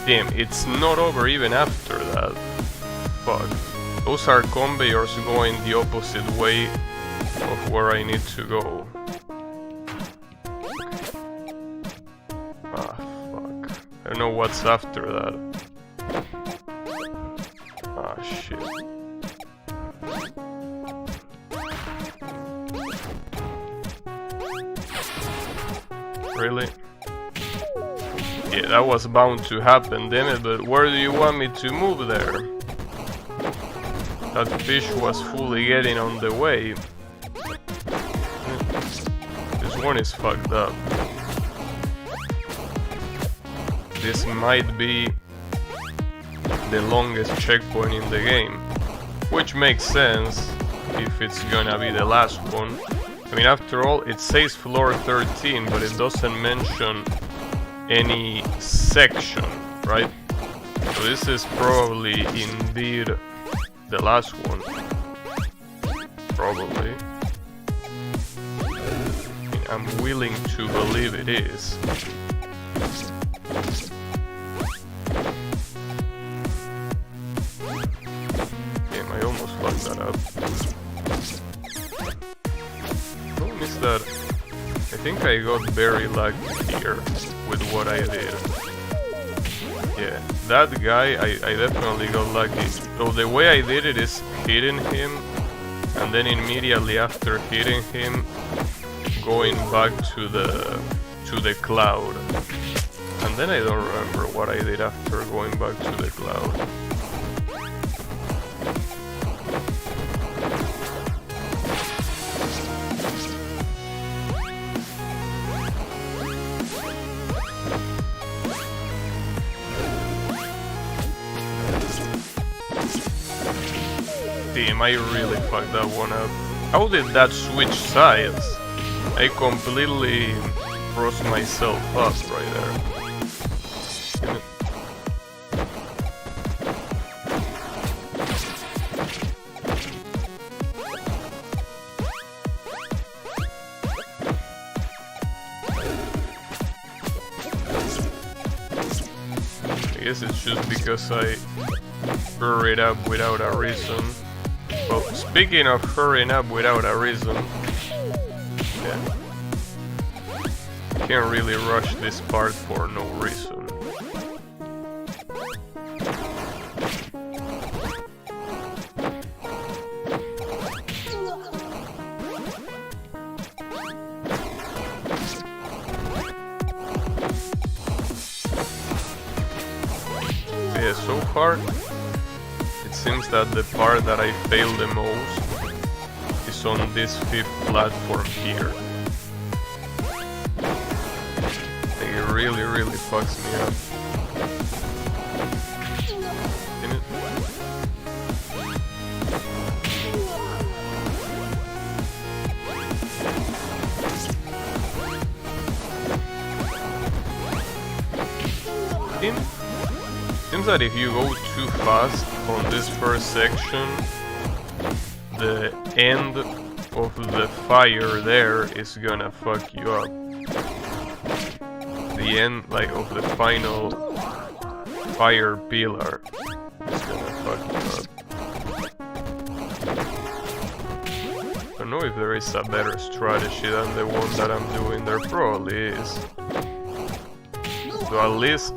Damn, it's not over even after that. Fuck. Those are conveyors going the opposite way of where I need to go. Ah, fuck. I don't know what's after that. Really? Yeah, that was bound to happen, damn it, but where do you want me to move there? That fish was fully getting on the way. This one is fucked up. This might be the longest checkpoint in the game, which makes sense if it's gonna be the last one. I mean, after all, it says floor 13, but it doesn't mention any section, right? So this is probably indeed the last one. Probably. I mean, I'm willing to believe it is. Damn, I almost fucked that up. Problem is that I think I got very lucky here with what I did. Yeah, that guy, I definitely got lucky. So the way I did it is hitting him, and then immediately after hitting him, going back to the cloud. And then I don't remember what I did after going back to the cloud. Damn, I really fucked that one up. How did that switch sides? I completely froze myself up right there. I guess it's just because I hurried up without a reason. Well, speaking of hurrying up without a reason, yeah, can't really rush this part for no reason. Yeah, so far it seems that the part that I failed the most is on this 5th platform here. It really, really fucks me up. Seems that if you go too fast on this first section, the end of the fire there is gonna fuck you up. The end, like, of the final fire pillar is gonna fuck you up. I don't know if there is a better strategy than the one that I'm doing. There probably is. So at least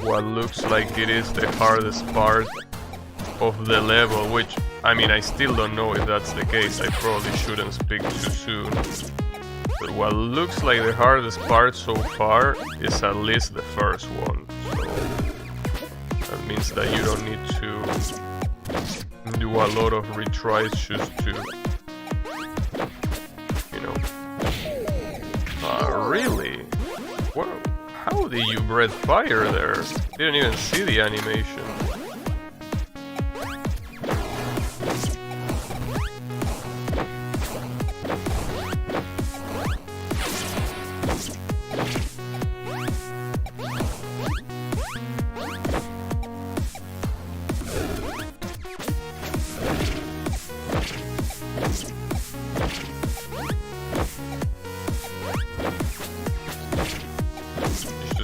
what looks like it is the hardest part of the level, which, I mean, I still don't know if that's the case. I probably shouldn't speak too soon. But what looks like the hardest part so far is at least the first one. So that means that you don't need to do a lot of retries just to, you know. Really? What? How did you breathe fire there? Didn't even see the animation.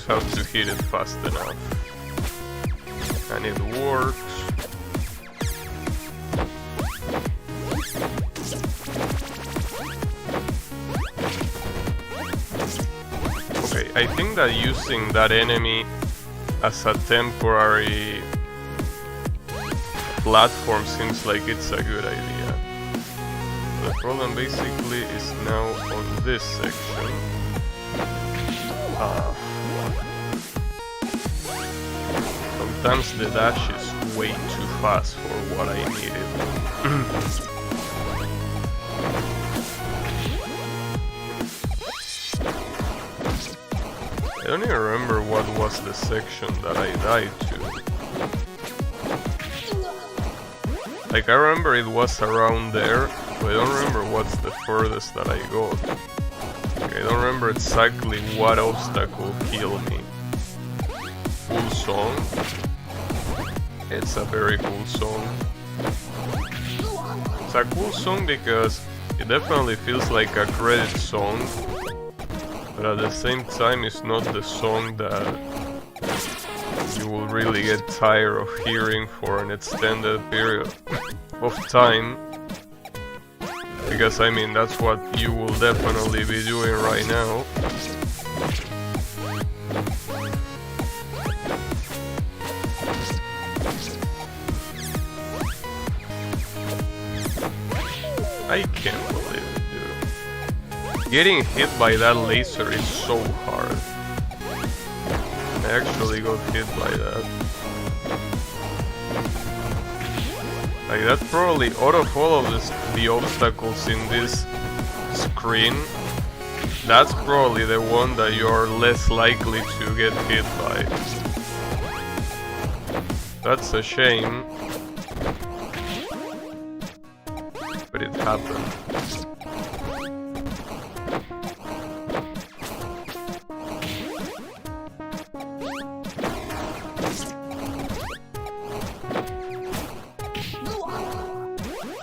How to hit it fast enough, and it works. Okay, I think that using that enemy as a temporary platform seems like it's a good idea. The problem basically is now on this section. Sometimes the dash is way too fast for what I needed. I don't even remember what was the section that I died to. Like, I remember it was around there, but I don't remember what's the furthest that I got. Like, I don't remember exactly what obstacle killed me. Cool song. It's a very cool song. It's a cool song because it definitely feels like a credit song, but at the same time it's not the song that you will really get tired of hearing for an extended period of time. Because I mean, that's what you will definitely be doing right now. I can't believe it, dude. Getting hit by that laser is so hard. I actually got hit by that. Like, that's probably, out of all of the obstacles in this screen, that's probably the one that you're less likely to get hit by. That's a shame. But it happened.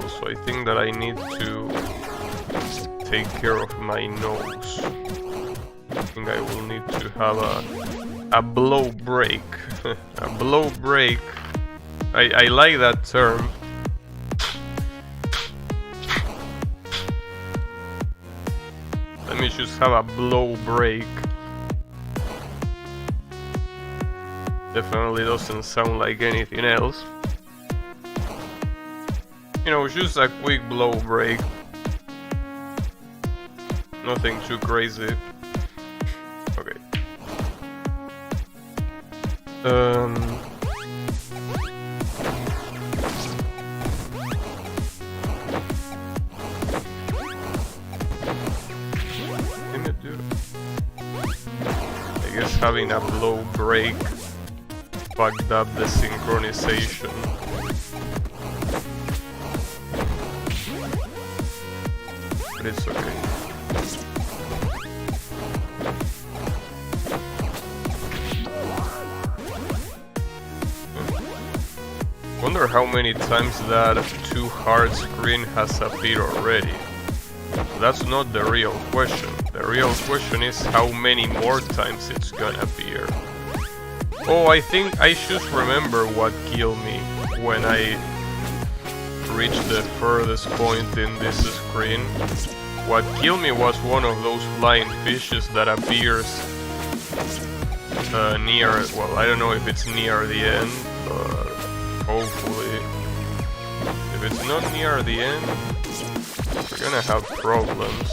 Also, I think that I need to take care of my nose. I think I will need to have a blow break. A blow break. I like that term. Let me just have a blow break. Definitely doesn't sound like anything else. You know, just a quick blow break. Nothing too crazy. Okay. I guess having a blow break fucked up the synchronization. But it's okay. Wonder how many times that too hard screen has appeared already. That's not the real question. The real question is how many more times it's gonna appear. Oh, I think I should remember what killed me when I reached the furthest point in this screen. What killed me was one of those flying fishes that appears near, well, I don't know if it's near the end, but hopefully. If it's not near the end, we're gonna have problems.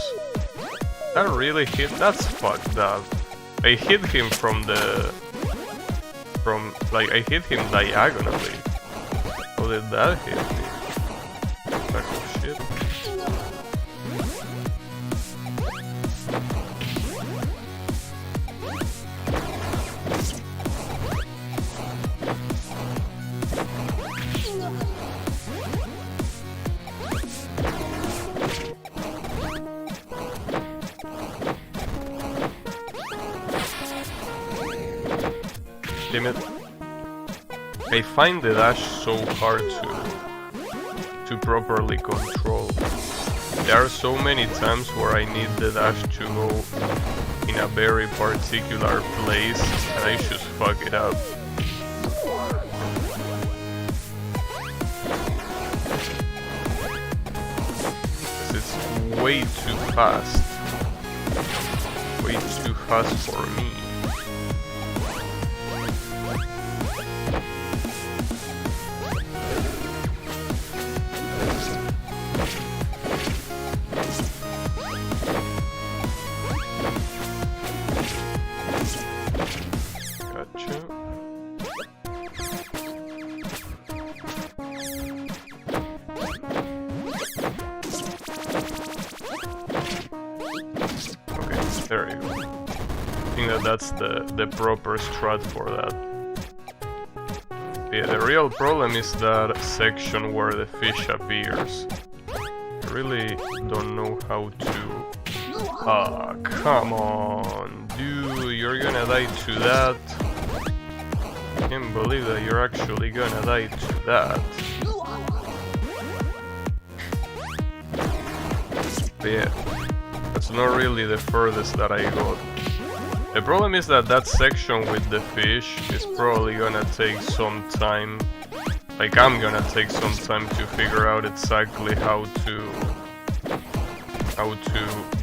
That really hit? That's fucked up. I hit him I hit him diagonally. How did that hit me? Sack of shit. Damn it. I find the dash so hard to properly control. There are so many times where I need the dash to go in a very particular place and I just fuck it up. Because it's way too fast. Way too fast for me. There you go. I think that's the proper strat for that. Yeah, the real problem is that section where the fish appears. I really don't know how to... Ah, come on, dude, you're gonna die to that. I can't believe that you're actually gonna die to that. But yeah, that's not really the furthest that I got. The problem is that that section with the fish is probably gonna take some time. Like, I'm gonna take some time to figure out exactly how to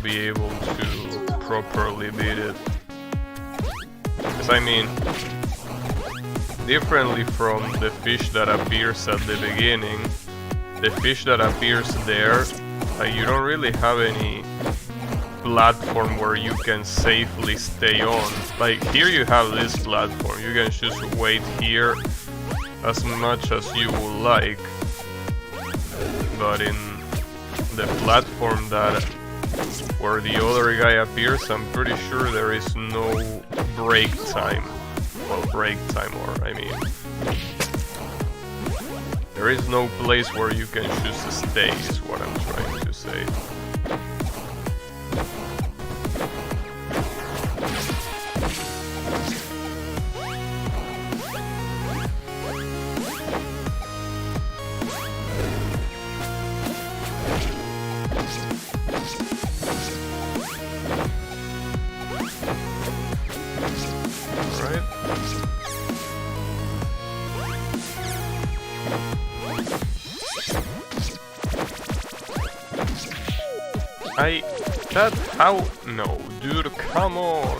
be able to properly beat it. Because I mean, differently from the fish that appears at the beginning, the fish that appears there, like, you don't really have any platform where you can safely stay on. Like, here you have this platform, you can just wait here as much as you would like, but in the platform that where the other guy appears, I'm pretty sure there is no break time. Well, break time, or I mean, there is no place where you can just stay, is what I'm trying to say. No, dude, come on.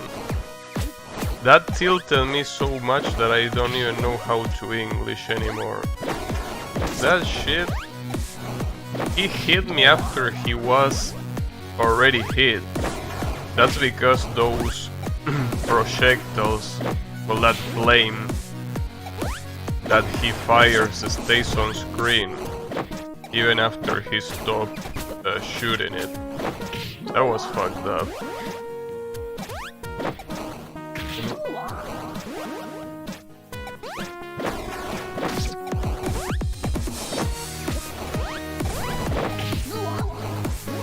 That tilted me so much that I don't even know how to English anymore. That shit, he hit me after he was already hit. That's because those projectiles, well, that flame that he fires stays on screen even after he stopped shooting it. That was fucked up.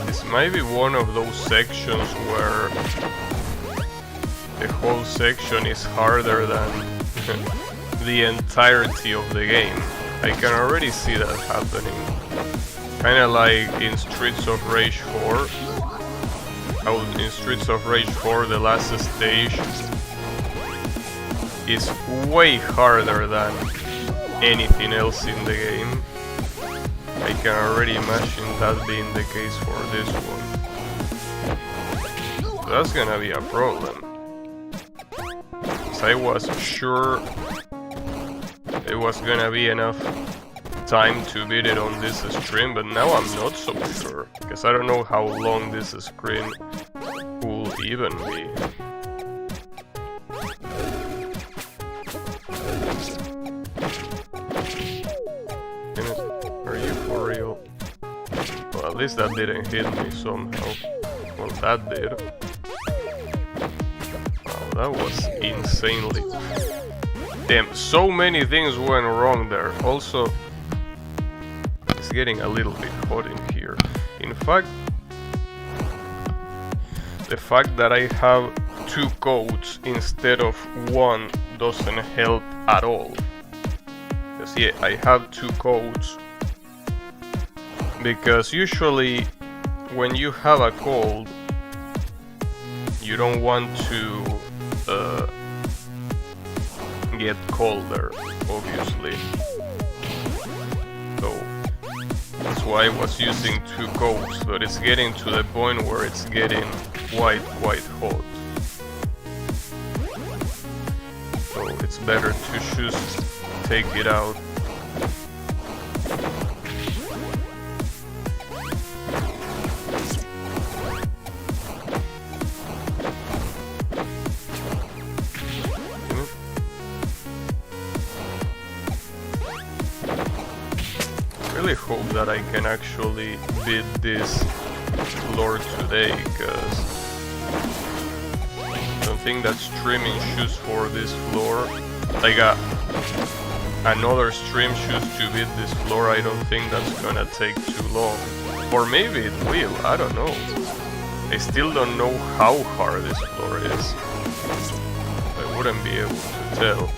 This might be one of those sections where the whole section is harder than the entirety of the game. I can already see that happening. Kinda like in Streets of Rage 4. In Streets of Rage 4, the last stage is way harder than anything else in the game. I can already imagine that being the case for this one. So that's gonna be a problem. So I was sure it was gonna be enough time to beat it on this stream, but now I'm not so sure, because I don't know how long this screen will even be. Are you for real? Well, at least that didn't hit me somehow. Well, that did. Wow, that was insanely... Damn, so many things went wrong there. Also, it's getting a little bit hot in here. In fact, the fact that I have 2 coats instead of 1 doesn't help at all. Because yeah, I have 2 coats. Because usually when you have a cold, you don't want to get colder, obviously. So that's why I was using 2 coats, but it's getting to the point where it's getting quite hot. So it's better to just take it out. I really hope that I can actually beat this lord today, because think that streaming shoes for this floor, like another stream shoes to beat this floor, I don't think that's gonna take too long. Or maybe it will, I don't know. I still don't know how hard this floor is. I wouldn't be able to tell.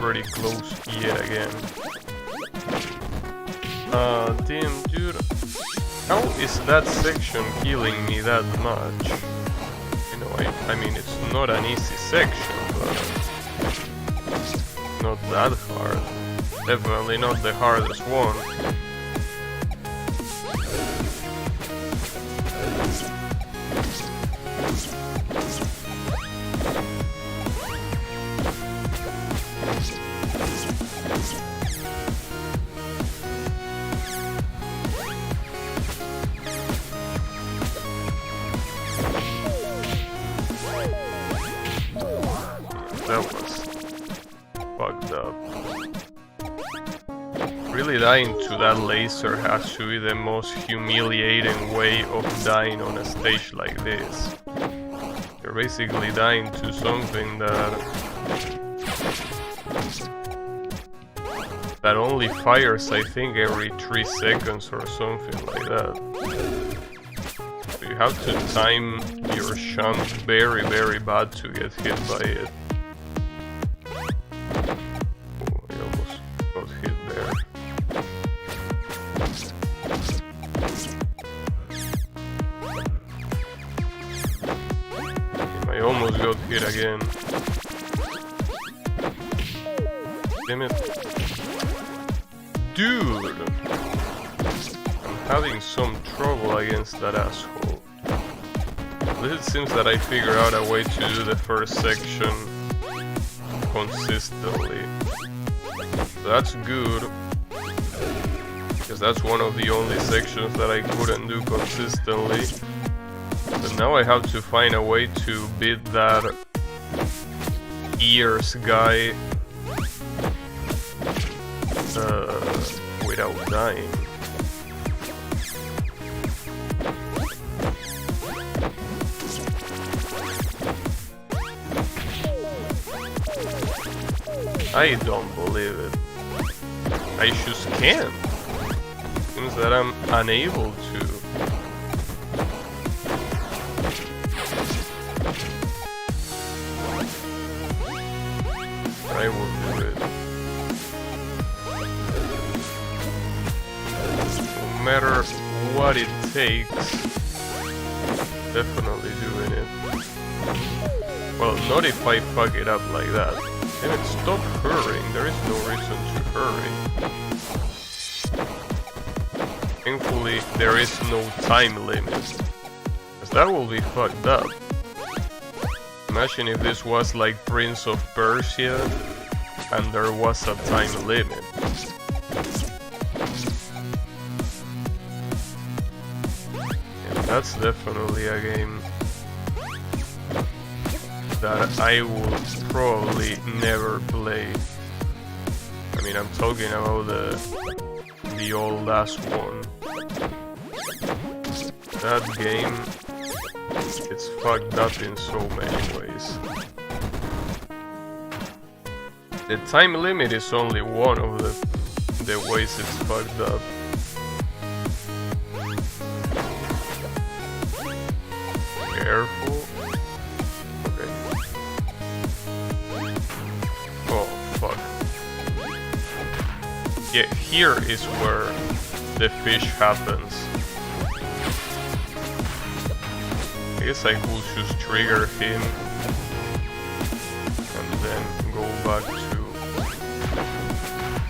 Pretty close yet again. Damn, dude. How is that section killing me that much? You know, I mean, it's not an easy section, but not that hard. Definitely not the hardest one. That was fucked up. Really dying to that laser has to be the most humiliating way of dying on a stage like this. You're basically dying to something that only fires, I think, every 3 seconds or something like that. So you have to time your shunt very, very bad to get hit by it. I almost got hit again. Damn it. Dude! I'm having some trouble against that asshole. It seems that I figured out a way to do the first section consistently. That's good. Because that's one of the only sections that I couldn't do consistently. But now I have to find a way to beat that ears guy without dying. I don't believe it. I just can't. Seems that I'm unable to. I will do it. No matter what it takes, definitely doing it. Well, not if I fuck it up like that. Damn it, stop hurrying, there is no reason to hurry. Thankfully, there is no time limit, because that will be fucked up. Imagine if this was like Prince of Persia and there was a time limit. And that's definitely a game that I will probably never play. I mean, I'm talking about the old last one. That game, it's fucked up in so many ways. The time limit is only one of the ways it's fucked up. Careful. Okay. Oh, fuck. Yeah, here is where the fish happens. I guess I could just trigger him and then go back to...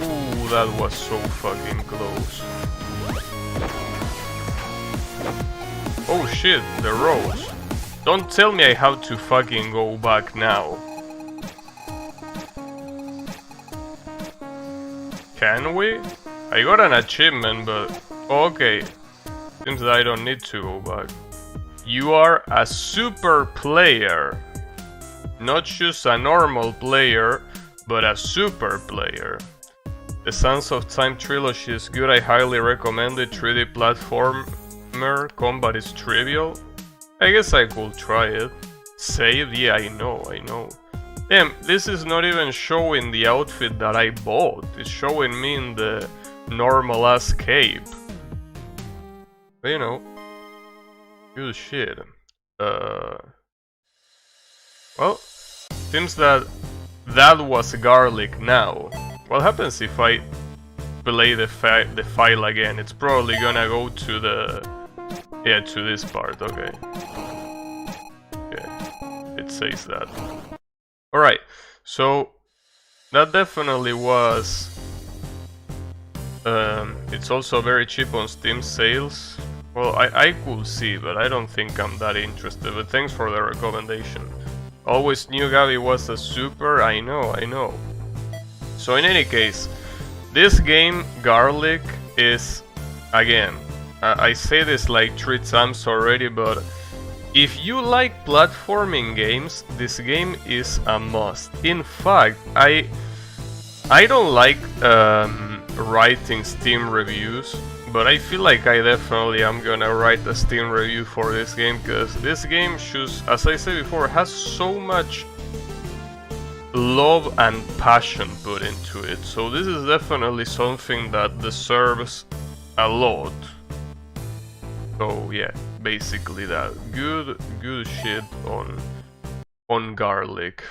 Ooh, Oh, that was so fucking close. Oh shit, the rose. Don't tell me I have to fucking go back now. Can we? I got an achievement, but... Okay. Seems that I don't need to go back. You are a super player. Not just a normal player, but a super player. The Sands of Time trilogy is good, I highly recommend it. 3D platformer, combat is trivial. I guess I could try it. Save? Yeah, I know. Damn, this is not even showing the outfit that I bought. It's showing me in the normal ass cape. But you know, good shit. Well, seems that was garlic now. What happens if I play the file again? It's probably gonna go to the... Yeah, to this part, okay. Yeah, it says that. Alright, so that definitely was... it's also very cheap on Steam sales. Well, I could see, but I don't think I'm that interested. But thanks for the recommendation. Always knew Gabi was a super, I know. So in any case, this game, Garlic, is, again, I say this like 3 times already, but if you like platforming games, this game is a must. In fact, I don't like writing Steam reviews, but I feel like I definitely am gonna write a Steam review for this game, because this game shows, as I said before, has so much love and passion put into it. So this is definitely something that deserves a lot. So yeah, basically that. Good shit on Garlic.